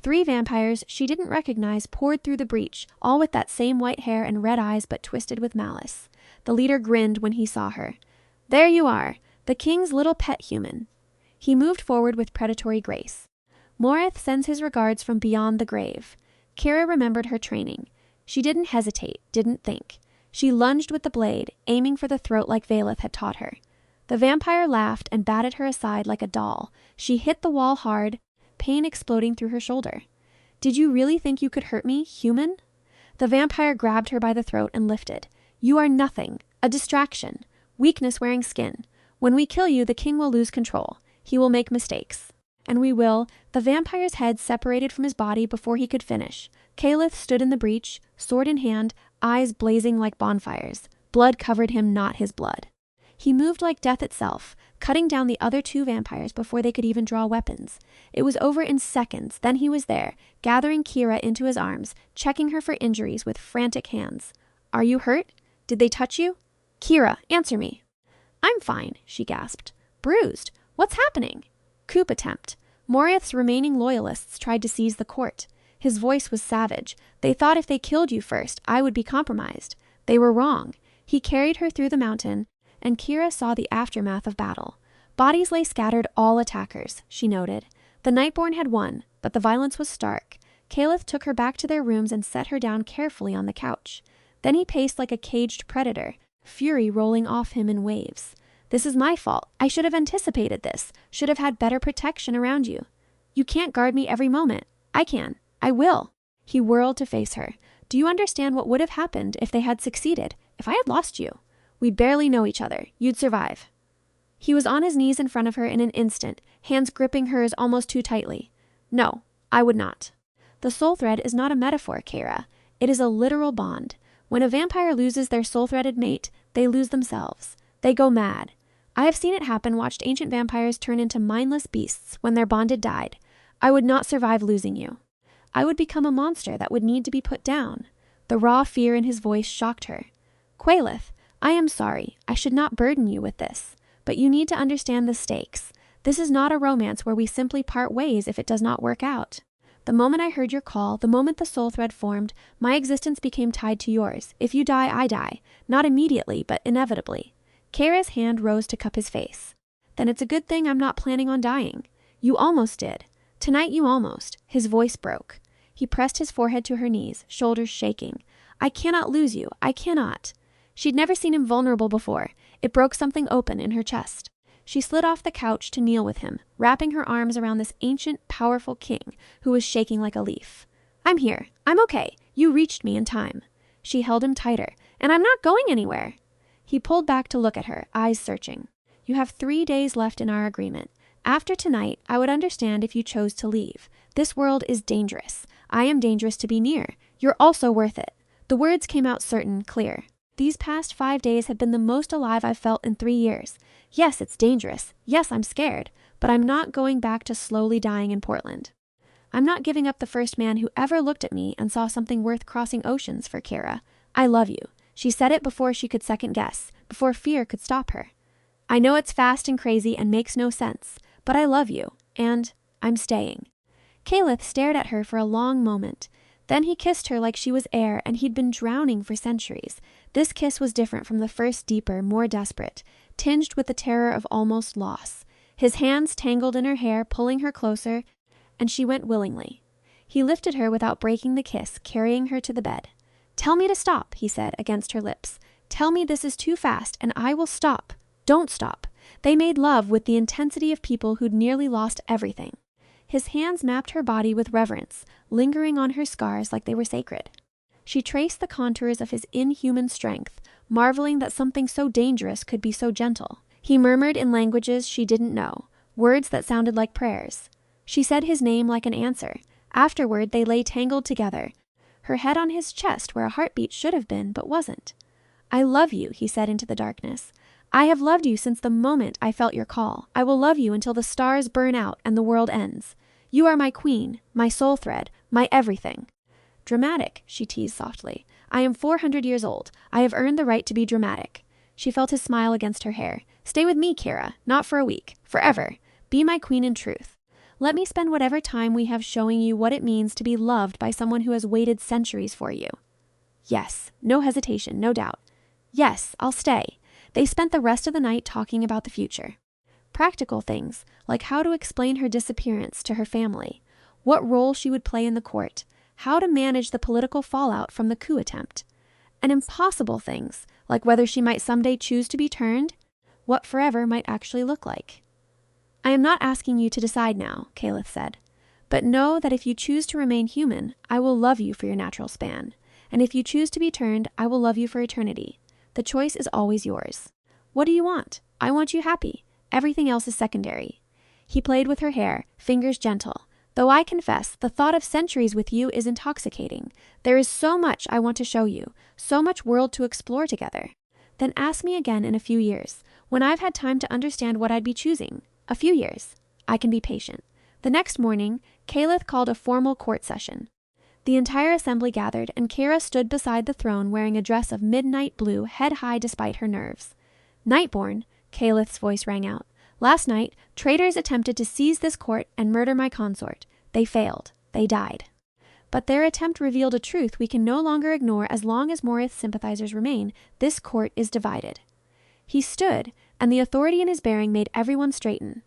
3 vampires she didn't recognize poured through the breach, all with that same white hair and red eyes but twisted with malice. The leader grinned when he saw her. "There you are, the king's little pet human." He moved forward with predatory grace. "Morith sends his regards from beyond the grave." Keira remembered her training. She didn't hesitate, didn't think. She lunged with the blade, aiming for the throat like Qaelith had taught her. The vampire laughed and batted her aside like a doll. She hit the wall hard, pain exploding through her shoulder. "Did you really think you could hurt me, human?" The vampire grabbed her by the throat and lifted. "You are nothing, a distraction, weakness wearing skin. When we kill you, the king will lose control. He will make mistakes. And we will." The vampire's head separated from his body before he could finish. Qaelith stood in the breach, sword in hand, eyes blazing like bonfires. Blood covered him, not his blood. He moved like death itself, cutting down the other 2 vampires before they could even draw weapons. It was over in seconds, then he was there, gathering Keira into his arms, checking her for injuries with frantic hands. "Are you hurt? Did they touch you? Keira, answer me." "I'm fine," she gasped. "Bruised. What's happening?" "Coup attempt. Morith's remaining loyalists tried to seize the court." His voice was savage. "They thought if they killed you first, I would be compromised. They were wrong." He carried her through the mountain, and Keira saw the aftermath of battle. Bodies lay scattered, all attackers, she noted. The nightborn had won, but the violence was stark. Qaelith took her back to their rooms and set her down carefully on the couch. Then he paced like a caged predator, fury rolling off him in waves. "This is my fault. I should have anticipated this, should have had better protection around you. You can't guard me every moment. I can. I will." He whirled to face her. "Do you understand what would have happened if they had succeeded? If I had lost you? We barely know each other. You'd survive." He was on his knees in front of her in an instant, hands gripping hers almost too tightly. "No, I would not." The soul thread is not a metaphor, Keira. It is a literal bond. When a vampire loses their soul-threaded mate, they lose themselves. They go mad. I have seen it happen, watched ancient vampires turn into mindless beasts when their bonded died. I would not survive losing you. I would become a monster that would need to be put down. The raw fear in his voice shocked her. "Qaelith, I am sorry. I should not burden you with this. But you need to understand the stakes. This is not a romance where we simply part ways if it does not work out. The moment I heard your call, the moment the soul thread formed, my existence became tied to yours. If you die, I die. Not immediately, but inevitably. Keira's hand rose to cup his face. Then it's a good thing I'm not planning on dying. You almost did. Tonight you almost. His voice broke. He pressed his forehead to her knees, shoulders shaking. I cannot lose you. I cannot. She'd never seen him vulnerable before. It broke something open in her chest. She slid off the couch to kneel with him, wrapping her arms around this ancient, powerful king who was shaking like a leaf. I'm here. I'm okay. You reached me in time. She held him tighter. And I'm not going anywhere. He pulled back to look at her, eyes searching. You have 3 days left in our agreement. After tonight, I would understand if you chose to leave. This world is dangerous. I am dangerous to be near. You're also worth it. The words came out certain, clear. These past 5 days have been the most alive I've felt in 3 years. Yes, it's dangerous. Yes, I'm scared. But I'm not going back to slowly dying in Portland. I'm not giving up the first man who ever looked at me and saw something worth crossing oceans for, Keira. I love you. She said it before she could second guess, before fear could stop her. I know it's fast and crazy and makes no sense, but I love you, and I'm staying. Qaelith stared at her for a long moment. Then he kissed her like she was air and he'd been drowning for centuries. This kiss was different from the first, deeper, more desperate, tinged with the terror of almost loss. His hands tangled in her hair, pulling her closer, and she went willingly. He lifted her without breaking the kiss, carrying her to the bed. Tell me to stop, he said against her lips. Tell me this is too fast, and I will stop. Don't stop. They made love with the intensity of people who'd nearly lost everything. His hands mapped her body with reverence, lingering on her scars like they were sacred. She traced the contours of his inhuman strength, marveling that something so dangerous could be so gentle. He murmured in languages she didn't know, words that sounded like prayers. She said his name like an answer. Afterward, they lay tangled together, her head on his chest where a heartbeat should have been but wasn't. I love you, he said into the darkness. I have loved you since the moment I felt your call. I will love you until the stars burn out and the world ends. You are my queen, my soul thread, my everything. Dramatic, she teased softly. I am 400 years old. I have earned the right to be dramatic. She felt his smile against her hair. Stay with me, Keira. Not for a week. Forever. Be my queen in truth. Let me spend whatever time we have showing you what it means to be loved by someone who has waited centuries for you. Yes. No hesitation, no doubt. Yes, I'll stay. They spent the rest of the night talking about the future. Practical things, like how to explain her disappearance to her family, what role she would play in the court, how to manage the political fallout from the coup attempt. And impossible things, like whether she might someday choose to be turned, what forever might actually look like. I am not asking you to decide now, Qaelith said, but know that if you choose to remain human, I will love you for your natural span, and if you choose to be turned, I will love you for eternity. The choice is always yours. What do you want? I want you happy. Everything else is secondary. He played with her hair, fingers gentle. Though I confess, the thought of centuries with you is intoxicating. There is so much I want to show you, so much world to explore together. Then ask me again in a few years, when I've had time to understand what I'd be choosing. A few years. I can be patient. The next morning, Qaelith called a formal court session. The entire assembly gathered, and Keira stood beside the throne wearing a dress of midnight blue, head high despite her nerves. Nightborn, Qaelith's voice rang out. Last night, traitors attempted to seize this court and murder my consort. They failed. They died. But their attempt revealed a truth we can no longer ignore as long as Morith sympathizers remain. This court is divided. He stood, and the authority in his bearing made everyone straighten.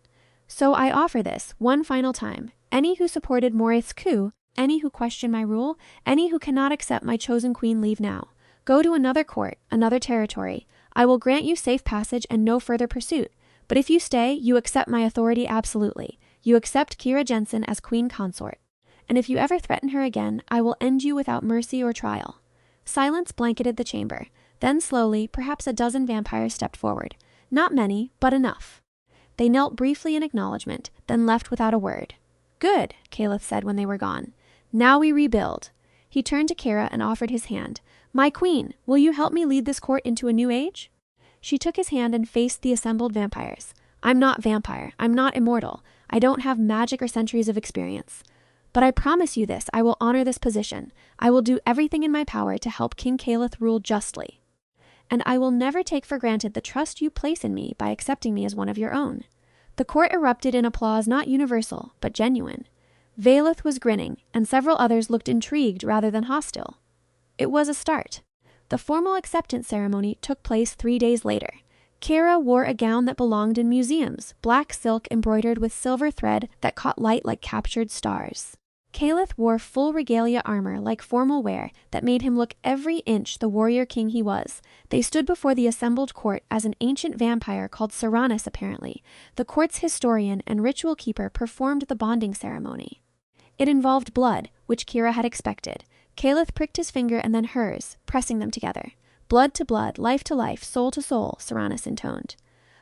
So I offer this, one final time. Any who supported Morith's coup, any who question my rule, any who cannot accept my chosen queen, leave now. Go to another court, another territory. I will grant you safe passage and no further pursuit. But if you stay, you accept my authority absolutely. You accept Keira Jensen as queen consort. And if you ever threaten her again, I will end you without mercy or trial. Silence blanketed the chamber. Then slowly, perhaps a dozen vampires stepped forward. Not many, but enough. They knelt briefly in acknowledgement, then left without a word. Good, Qaelith said when they were gone. Now we rebuild. He turned to Keira and offered his hand. My queen, will you help me lead this court into a new age? She took his hand and faced the assembled vampires. I'm not vampire. I'm not immortal. I don't have magic or centuries of experience. But I promise you this, I will honor this position. I will do everything in my power to help King Qaelith rule justly. And I will never take for granted the trust you place in me by accepting me as one of your own. The court erupted in applause not universal, but genuine. Qaelith was grinning, and several others looked intrigued rather than hostile. It was a start. The formal acceptance ceremony took place 3 days later. Keira wore a gown that belonged in museums, black silk embroidered with silver thread that caught light like captured stars. Qaelith wore full regalia armor like formal wear that made him look every inch the warrior king he was. They stood before the assembled court as an ancient vampire called Seranus apparently. The court's historian and ritual keeper performed the bonding ceremony. It involved blood, which Keira had expected. Qaelith pricked his finger and then hers, pressing them together. Blood to blood, life to life, soul to soul, Seranus intoned.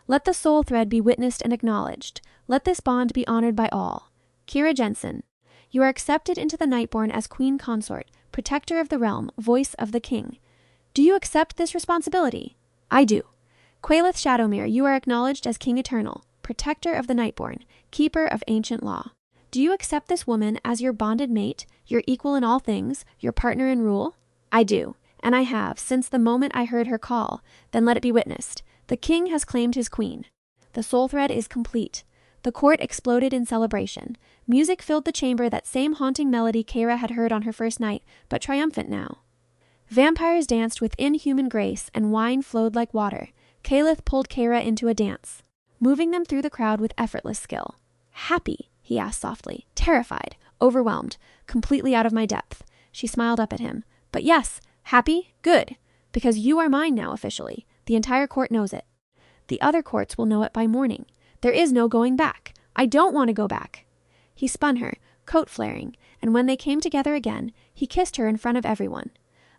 Let the soul thread be witnessed and acknowledged. Let this bond be honored by all. Keira Jensen, you are accepted into the Nightborn as Queen Consort, protector of the realm, voice of the king. Do you accept this responsibility? I do. Qaelith Shadowmere, you are acknowledged as King Eternal, protector of the Nightborn, keeper of ancient law. Do you accept this woman as your bonded mate, your equal in all things, your partner in rule? I do, and I have, since the moment I heard her call. Then let it be witnessed. The king has claimed his queen. The soul thread is complete. The court exploded in celebration. Music filled the chamber, that same haunting melody Keira had heard on her first night, but triumphant now. Vampires danced with inhuman grace, and wine flowed like water. Qaelith pulled Keira into a dance, moving them through the crowd with effortless skill. Happy? He asked softly. Terrified, overwhelmed, completely out of my depth. She smiled up at him. But yes, happy? Good. Because you are mine now officially. The entire court knows it. The other courts will know it by morning. There is no going back. I don't want to go back. He spun her, coat flaring, and when they came together again, he kissed her in front of everyone.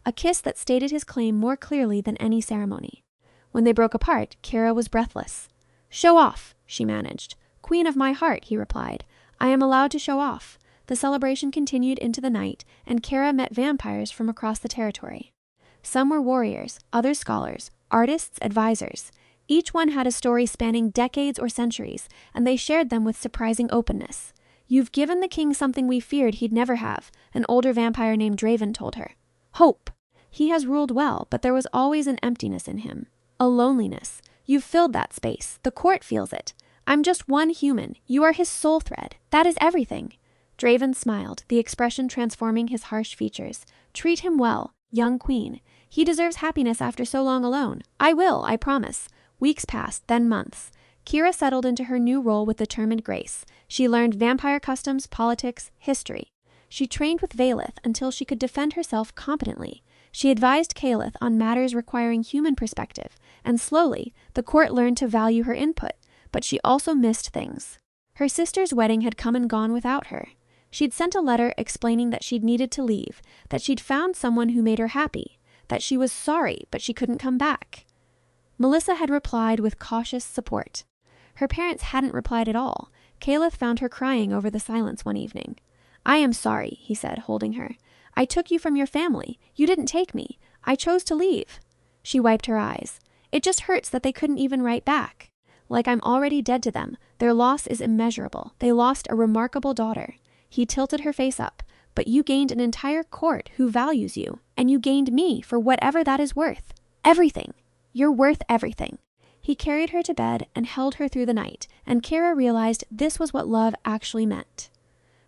A kiss that stated his claim more clearly than any ceremony. When they broke apart, Keira was breathless. Show off, she managed. Queen of my heart, he replied. I am allowed to show off. The celebration continued into the night, and Keira met vampires from across the territory. Some were warriors, others scholars, artists, advisors. Each one had a story spanning decades or centuries, and they shared them with surprising openness. You've given the king something we feared he'd never have, an older vampire named Draven told her. Hope. He has ruled well, but there was always an emptiness in him. A loneliness. You've filled that space. The court feels it. I'm just one human. You are his soul thread. That is everything. Draven smiled, the expression transforming his harsh features. Treat him well, young queen. He deserves happiness after so long alone. I will, I promise. Weeks passed, then months. Keira settled into her new role with determined grace. She learned vampire customs, politics, history. She trained with Qaelith until she could defend herself competently. She advised Qaelith on matters requiring human perspective, and slowly, the court learned to value her input, but she also missed things. Her sister's wedding had come and gone without her. She'd sent a letter explaining that she'd needed to leave, that she'd found someone who made her happy, that she was sorry, but she couldn't come back. Melissa had replied with cautious support. Her parents hadn't replied at all. Qaelith found her crying over the silence one evening. I am sorry, he said, holding her. I took you from your family. You didn't take me. I chose to leave. She wiped her eyes. It just hurts that they couldn't even write back. Like I'm already dead to them. Their loss is immeasurable. They lost a remarkable daughter. He tilted her face up. But you gained an entire court who values you. And you gained me for whatever that is worth. Everything. You're worth everything. He carried her to bed and held her through the night, and Keira realized this was what love actually meant.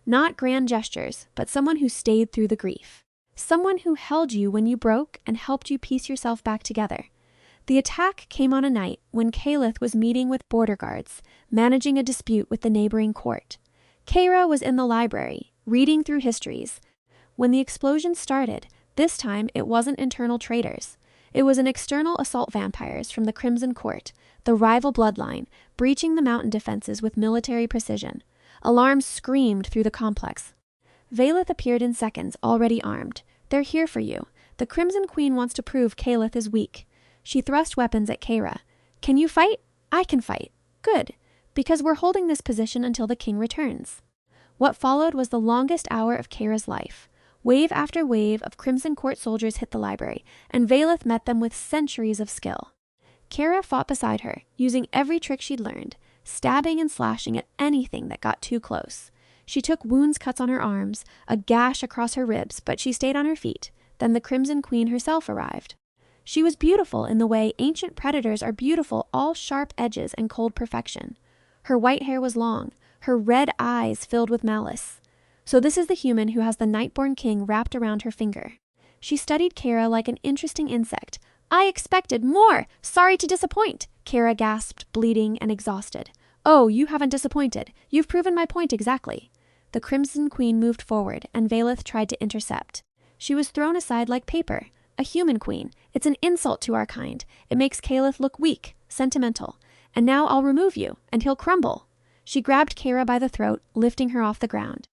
Not grand gestures, but someone who stayed through the grief. Someone who held you when you broke and helped you piece yourself back together. The attack came on a night when Qaelith was meeting with border guards, managing a dispute with the neighboring court. Keira was in the library, reading through histories. When the explosion started, this time it wasn't internal traitors. It was an external assault vampires from the Crimson Court, the rival bloodline, breaching the mountain defenses with military precision. Alarms screamed through the complex. Qaelith appeared in seconds, already armed. They're here for you. The Crimson Queen wants to prove Qaelith is weak. She thrust weapons at Keira. Can you fight? I can fight. Good, because we're holding this position until the king returns. What followed was the longest hour of Keira's life. Wave after wave of Crimson Court soldiers hit the library, and Qaelith met them with centuries of skill. Keira fought beside her, using every trick she'd learned, stabbing and slashing at anything that got too close. She took wounds cuts on her arms, a gash across her ribs, but she stayed on her feet. Then the Crimson Queen herself arrived. She was beautiful in the way ancient predators are beautiful, all sharp edges and cold perfection. Her white hair was long, her red eyes filled with malice. So this is the human who has the nightborn king wrapped around her finger. She studied Keira like an interesting insect. I expected more! Sorry to disappoint! Keira gasped, bleeding and exhausted. Oh, you haven't disappointed. You've proven my point exactly. The Crimson Queen moved forward, and Qaelith tried to intercept. She was thrown aside like paper. A human queen. It's an insult to our kind. It makes Qaelith look weak, sentimental. And now I'll remove you, and he'll crumble. She grabbed Keira by the throat, lifting her off the ground.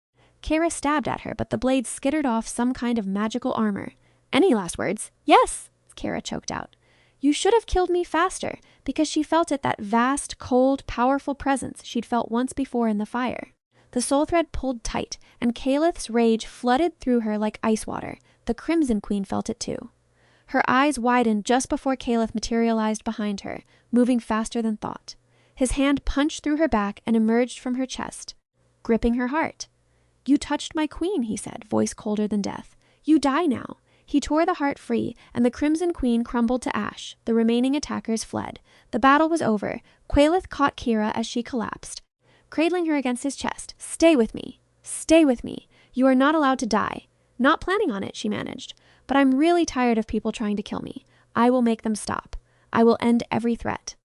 Keira stabbed at her, but the blade skittered off some kind of magical armor. Any last words? Yes, Keira choked out. You should have killed me faster, because she felt it, that vast, cold, powerful presence she'd felt once before in the fire. The soul thread pulled tight, and Qaelith's rage flooded through her like ice water. The Crimson Queen felt it too. Her eyes widened just before Qaelith materialized behind her, moving faster than thought. His hand punched through her back and emerged from her chest, gripping her heart. You touched my queen, he said, voice colder than death. You die now. He tore the heart free, and the Crimson Queen crumbled to ash. The remaining attackers fled. The battle was over. Qaelith caught Keira as she collapsed, cradling her against his chest. Stay with me. Stay with me. You are not allowed to die. Not planning on it, she managed. But I'm really tired of people trying to kill me. I will make them stop. I will end every threat.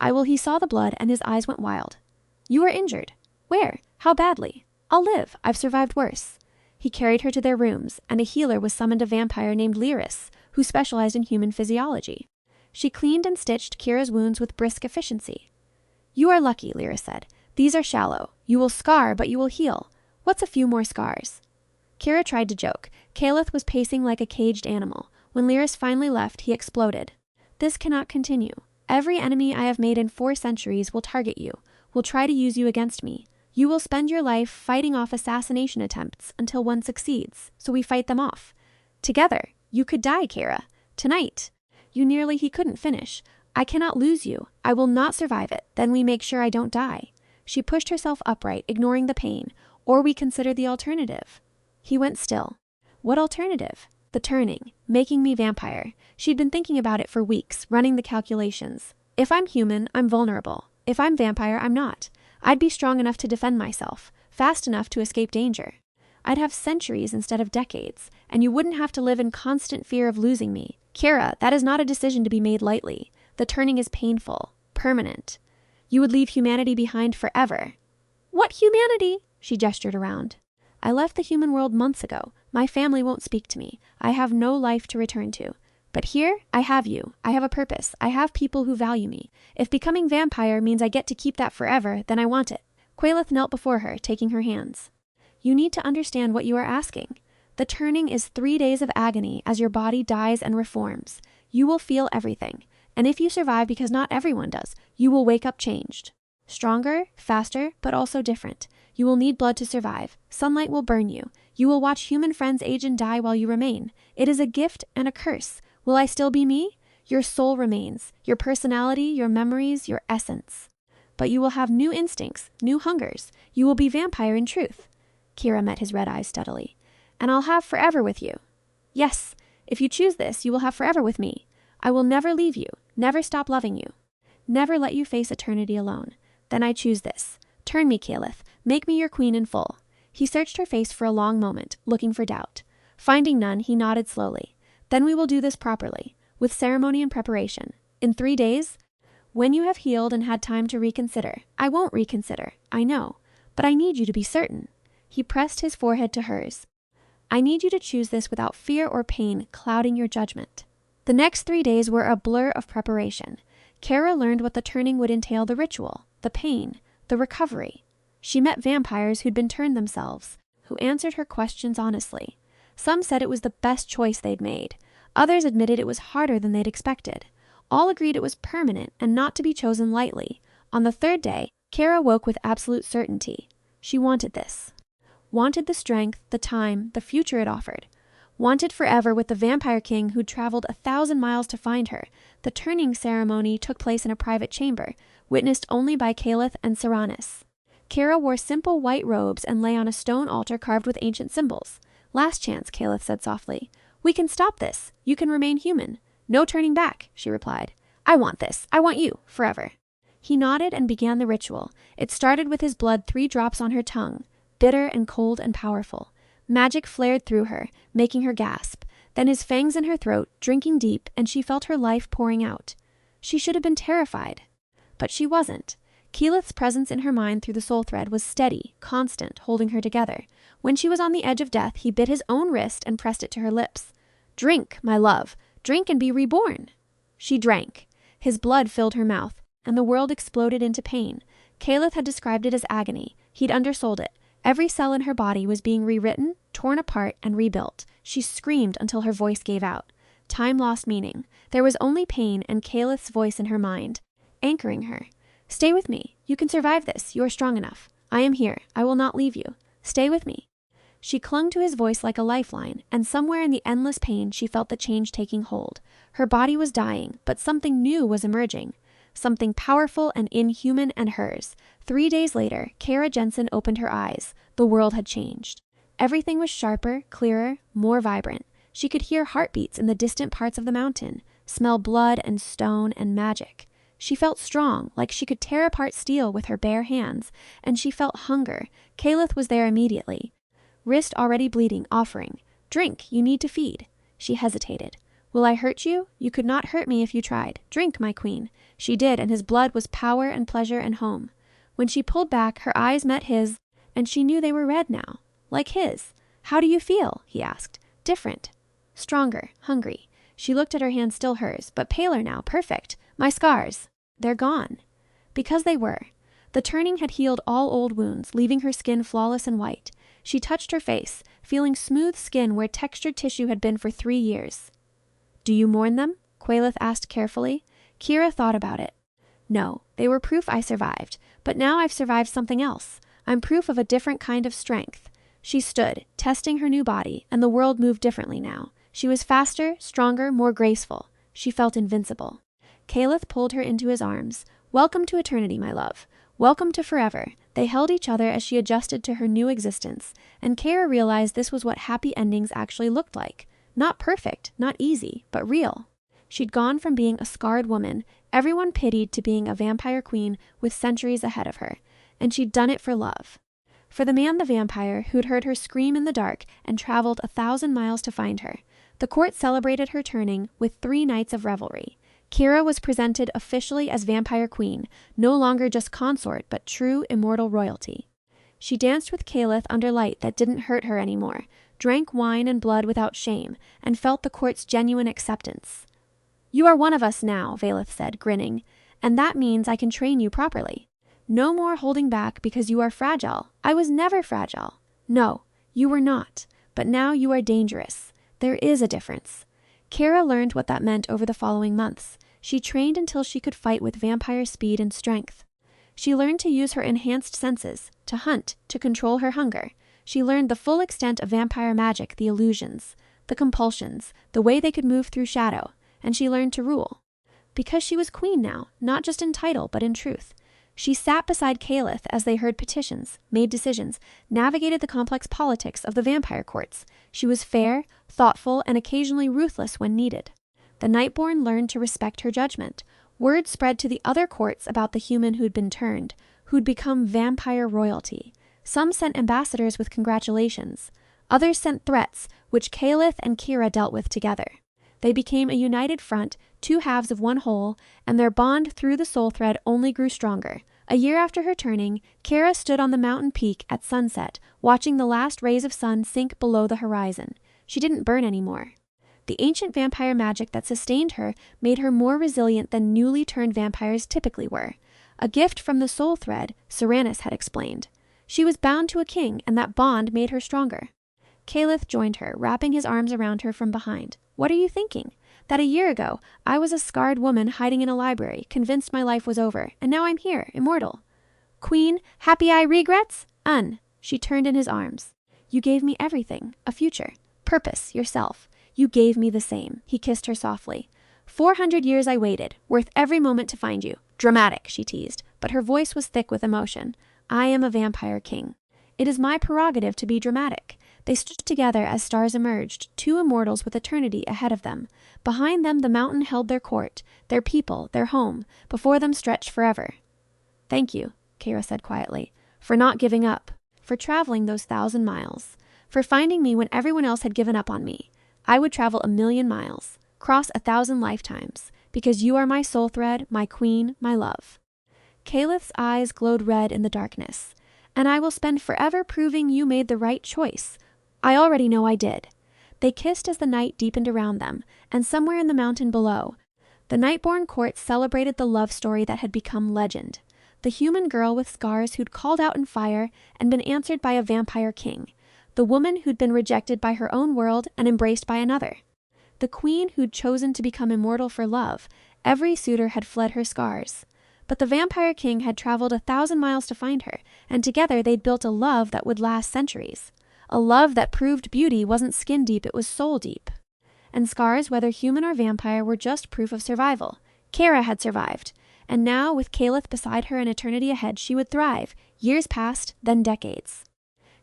He saw the blood, and his eyes went wild. You are injured. Where? How badly? I'll live. I've survived worse. He carried her to their rooms, and a healer was summoned, a vampire named Lyris, who specialized in human physiology. She cleaned and stitched Keira's wounds with brisk efficiency. You are lucky, Lyris said. These are shallow. You will scar, but you will heal. What's a few more scars? Keira tried to joke. Qaelith was pacing like a caged animal. When Lyris finally left, he exploded. This cannot continue. Every enemy I have made in 4 centuries will target you, will try to use you against me. You will spend your life fighting off assassination attempts until one succeeds, so we fight them off. Together, you could die, Keira. Tonight. He couldn't finish. I cannot lose you. I will not survive it. Then we make sure I don't die. She pushed herself upright, ignoring the pain, or we consider the alternative. He went still. What alternative? The turning, making me vampire. She'd been thinking about it for weeks, running the calculations. If I'm human, I'm vulnerable. If I'm vampire, I'm not. I'd be strong enough to defend myself, fast enough to escape danger. I'd have centuries instead of decades, and you wouldn't have to live in constant fear of losing me. Keira, that is not a decision to be made lightly. The turning is painful, permanent. You would leave humanity behind forever. What humanity? She gestured around. I left the human world months ago. My family won't speak to me. I have no life to return to. But here, I have you. I have a purpose. I have people who value me. If becoming vampire means I get to keep that forever, then I want it. Qaelith knelt before her, taking her hands. You need to understand what you are asking. The turning is 3 days of agony as your body dies and reforms. You will feel everything. And if you survive, because not everyone does, you will wake up changed. Stronger, faster, but also different. You will need blood to survive. Sunlight will burn you. You will watch human friends age and die while you remain. It is a gift and a curse. Will I still be me? Your soul remains. Your personality, your memories, your essence. But you will have new instincts, new hungers. You will be vampire in truth. Keira met his red eyes steadily. And I'll have forever with you. Yes, if you choose this, you will have forever with me. I will never leave you, never stop loving you. Never let you face eternity alone. Then I choose this. Turn me, Qaelith. Make me your queen in full. He searched her face for a long moment, looking for doubt. Finding none, he nodded slowly. Then we will do this properly, with ceremony and preparation. In 3 days, when you have healed and had time to reconsider. I won't reconsider, I know, but I need you to be certain. He pressed his forehead to hers. I need you to choose this without fear or pain clouding your judgment. The next 3 days were a blur of preparation. Keira learned what the turning would entail: the ritual, the pain, the recovery. She met vampires who'd been turned themselves, who answered her questions honestly. Some said it was the best choice they'd made. Others admitted it was harder than they'd expected. All agreed it was permanent and not to be chosen lightly. On the 3rd day, Keira woke with absolute certainty. She wanted this. Wanted the strength, the time, the future it offered. Wanted forever with the vampire king who'd traveled 1,000 miles to find her. The turning ceremony took place in a private chamber, witnessed only by Qaelith and Serranus. Keira wore simple white robes and lay on a stone altar carved with ancient symbols. Last chance, Qaelith said softly. We can stop this. You can remain human. No turning back, she replied. I want this. I want you, forever. He nodded and began the ritual. It started with his blood 3 drops on her tongue. bitter and cold and powerful. Magic flared through her, making her gasp. Then his fangs in her throat, drinking deep, and she felt her life pouring out. She should have been terrified. But she wasn't. Qaelith's presence in her mind through the soul thread was steady, constant, holding her together. When she was on the edge of death, he bit his own wrist and pressed it to her lips. "Drink, my love. Drink and be reborn." She drank. His blood filled her mouth, and the world exploded into pain. Qaelith had described it as agony. He'd undersold it. Every cell in her body was being rewritten, torn apart, and rebuilt. She screamed until her voice gave out. Time lost meaning. There was only pain and Qaelith's voice in her mind, anchoring her. "Stay with me. You can survive this. You are strong enough. I am here. I will not leave you. Stay with me." She clung to his voice like a lifeline, and somewhere in the endless pain she felt the change taking hold. Her body was dying, but something new was emerging. Something powerful and inhuman and hers. 3 days later, Keira Jensen opened her eyes. The world had changed. Everything was sharper, clearer, more vibrant. She could hear heartbeats in the distant parts of the mountain, smell blood and stone and magic. She felt strong, like she could tear apart steel with her bare hands, and she felt hunger. Qaelith was there immediately. Wrist already bleeding, offering. "Drink, you need to feed." She hesitated. "Will I hurt you? You could not hurt me if you tried. Drink, my queen." She did, and his blood was power and pleasure and home. When she pulled back, her eyes met his, and she knew they were red now, like his. "How do you feel?" he asked. "Different. Stronger, hungry." She looked at her hand, still hers, but paler now, perfect. "My scars. They're gone." Because they were. The turning had healed all old wounds, leaving her skin flawless and white. She touched her face, feeling smooth skin where textured tissue had been for 3 years. "Do you mourn them?" Qaelith asked carefully. Keira thought about it. "No, they were proof I survived, but now I've survived something else. I'm proof of a different kind of strength." She stood, testing her new body, and the world moved differently now. She was faster, stronger, more graceful. She felt invincible. Qaelith pulled her into his arms. "Welcome to eternity, my love. Welcome to forever." They held each other as she adjusted to her new existence, and Keira realized this was what happy endings actually looked like. Not perfect, not easy, but real. She'd gone from being a scarred woman everyone pitied to being a vampire queen with centuries ahead of her, and she'd done it for love. For the man the vampire who'd heard her scream in the dark and traveled 1,000 miles to find her. The court celebrated her turning with 3 nights of revelry. Keira was presented officially as vampire queen, no longer just consort, but true immortal royalty. She danced with Qaelith under light that didn't hurt her anymore, drank wine and blood without shame, and felt the court's genuine acceptance. "You are one of us now," Qaelith said, grinning, "and that means I can train you properly. No more holding back because you are fragile. I was never fragile. No, you were not, but now you are dangerous. There is a difference." Keira learned what that meant over the following months. She trained until she could fight with vampire speed and strength. She learned to use her enhanced senses, to hunt, to control her hunger. She learned the full extent of vampire magic, the illusions, the compulsions, the way they could move through shadow, and she learned to rule. Because she was queen now, not just in title, but in truth. She sat beside Qaelith as they heard petitions, made decisions, navigated the complex politics of the vampire courts. She was fair, thoughtful, and occasionally ruthless when needed. The nightborn learned to respect her judgment. Word spread to the other courts about the human who'd been turned, who'd become vampire royalty. Some sent ambassadors with congratulations. Others sent threats, which Qaelith and Keira dealt with together. They became a united front, 2 halves of one whole, and their bond through the soul thread only grew stronger. A year after her turning, Keira stood on the mountain peak at sunset, watching the last rays of sun sink below the horizon. She didn't burn anymore. The ancient vampire magic that sustained her made her more resilient than newly turned vampires typically were. A gift from the soul thread, Seranus had explained. She was bound to a king, and that bond made her stronger. Qaelith joined her, wrapping his arms around her from behind. "What are you thinking? That a year ago, I was a scarred woman hiding in a library, convinced my life was over, and now I'm here, immortal." "Queen, happy eye regrets?" She turned in his arms. "You gave me everything, a future, purpose, yourself. You gave me the same." He kissed her softly. 400 years I waited, worth every moment to find you. Dramatic, she teased, but her voice was thick with emotion. "I am a vampire king. It is my prerogative to be dramatic." They stood together as stars emerged, 2 immortals with eternity ahead of them. Behind them the mountain held their court, their people, their home. Before them stretched forever. "Thank you," Keira said quietly, "for not giving up, for traveling those 1,000 miles, for finding me when everyone else had given up on me. I would travel 1,000,000 miles, cross 1,000 lifetimes, because you are my soul thread, my queen, my love." Qaelith's eyes glowed red in the darkness. "And I will spend forever proving you made the right choice. I already know I did." They kissed as the night deepened around them, and somewhere in the mountain below, the nightborn court celebrated the love story that had become legend. The human girl with scars who'd called out in fire and been answered by a vampire king. The woman who'd been rejected by her own world and embraced by another. The queen who'd chosen to become immortal for love. Every suitor had fled her scars. But the vampire king had traveled 1,000 miles to find her, and together they'd built a love that would last centuries. A love that proved beauty wasn't skin deep, it was soul deep. And scars, whether human or vampire, were just proof of survival. Keira had survived, and now, with Qaelith beside her and eternity ahead, she would thrive. Years passed, then decades.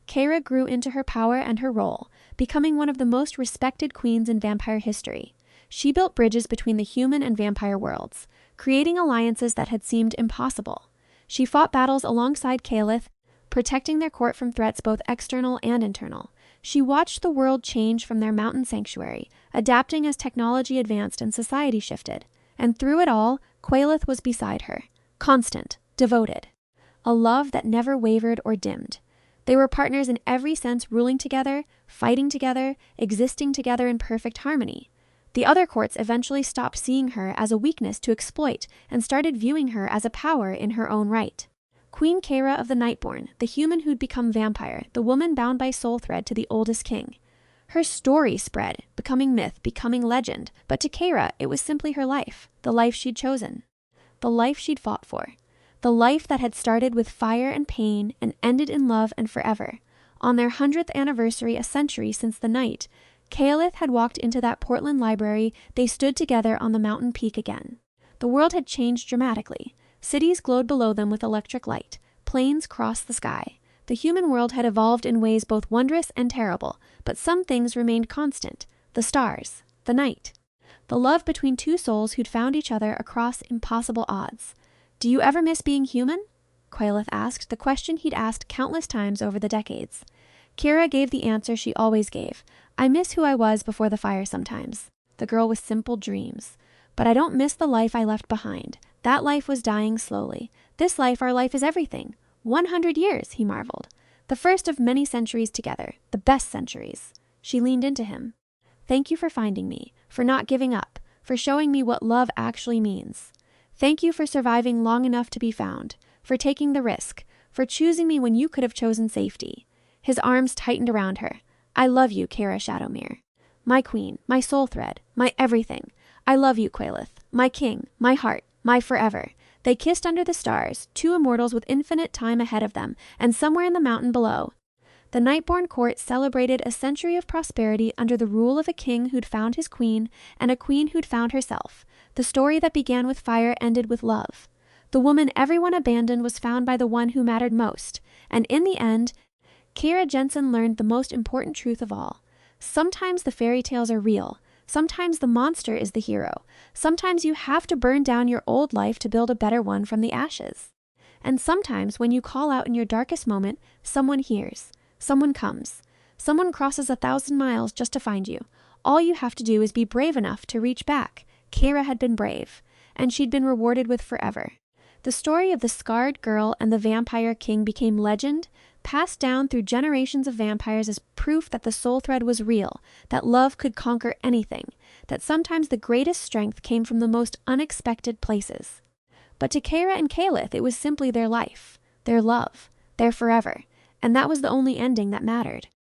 Keira grew into her power and her role, becoming one of the most respected queens in vampire history. She built bridges between the human and vampire worlds, creating alliances that had seemed impossible. She fought battles alongside Qaelith, protecting their court from threats both external and internal. She watched the world change from their mountain sanctuary, adapting as technology advanced and society shifted. And through it all, Qaelith was beside her, constant, devoted. A love that never wavered or dimmed. They were partners in every sense, ruling together, fighting together, existing together in perfect harmony. The other courts eventually stopped seeing her as a weakness to exploit and started viewing her as a power in her own right. Queen Keira of the Nightborn, the human who'd become vampire, the woman bound by soul thread to the oldest king. Her story spread, becoming myth, becoming legend, but to Keira, it was simply her life, the life she'd chosen, the life she'd fought for, the life that had started with fire and pain and ended in love and forever. On their 100th anniversary, a century since the night, Qaelith had walked into that Portland library. They stood together on the mountain peak again. The world had changed dramatically. Cities glowed below them with electric light. Planes crossed the sky. The human world had evolved in ways both wondrous and terrible, but some things remained constant. The stars, the night, the love between two souls who'd found each other across impossible odds. "Do you ever miss being human?" Qaelith asked, the question he'd asked countless times over the decades. Keira gave the answer she always gave. "I miss who I was before the fire sometimes." The girl with simple dreams. "But I don't miss the life I left behind. That life was dying slowly. This life, our life, is everything. 100 years, he marveled. The first of many centuries together. The best centuries." She leaned into him. "Thank you for finding me, for not giving up, for showing me what love actually means. Thank you for surviving long enough to be found, for taking the risk, for choosing me when you could have chosen safety." His arms tightened around her. "I love you, Keira Shadowmere. My queen, my soul thread, my everything. I love you, Qaelith, my king, my heart, my forever." They kissed under the stars, two immortals with infinite time ahead of them, and somewhere in the mountain below, the Nightborn court celebrated a century of prosperity under the rule of a king who'd found his queen and a queen who'd found herself. The story that began with fire ended with love. The woman everyone abandoned was found by the one who mattered most, and in the end, Keira Jensen learned the most important truth of all. Sometimes the fairy tales are real. Sometimes the monster is the hero. Sometimes you have to burn down your old life to build a better one from the ashes. And sometimes when you call out in your darkest moment, someone hears. Someone comes. Someone crosses 1,000 miles just to find you. All you have to do is be brave enough to reach back. Keira had been brave, and she'd been rewarded with forever. The story of the scarred girl and the vampire king became legend, passed down through generations of vampires as proof that the soul thread was real, that love could conquer anything, that sometimes the greatest strength came from the most unexpected places. But to Keira and Qaelith, it was simply their life, their love, their forever, and that was the only ending that mattered.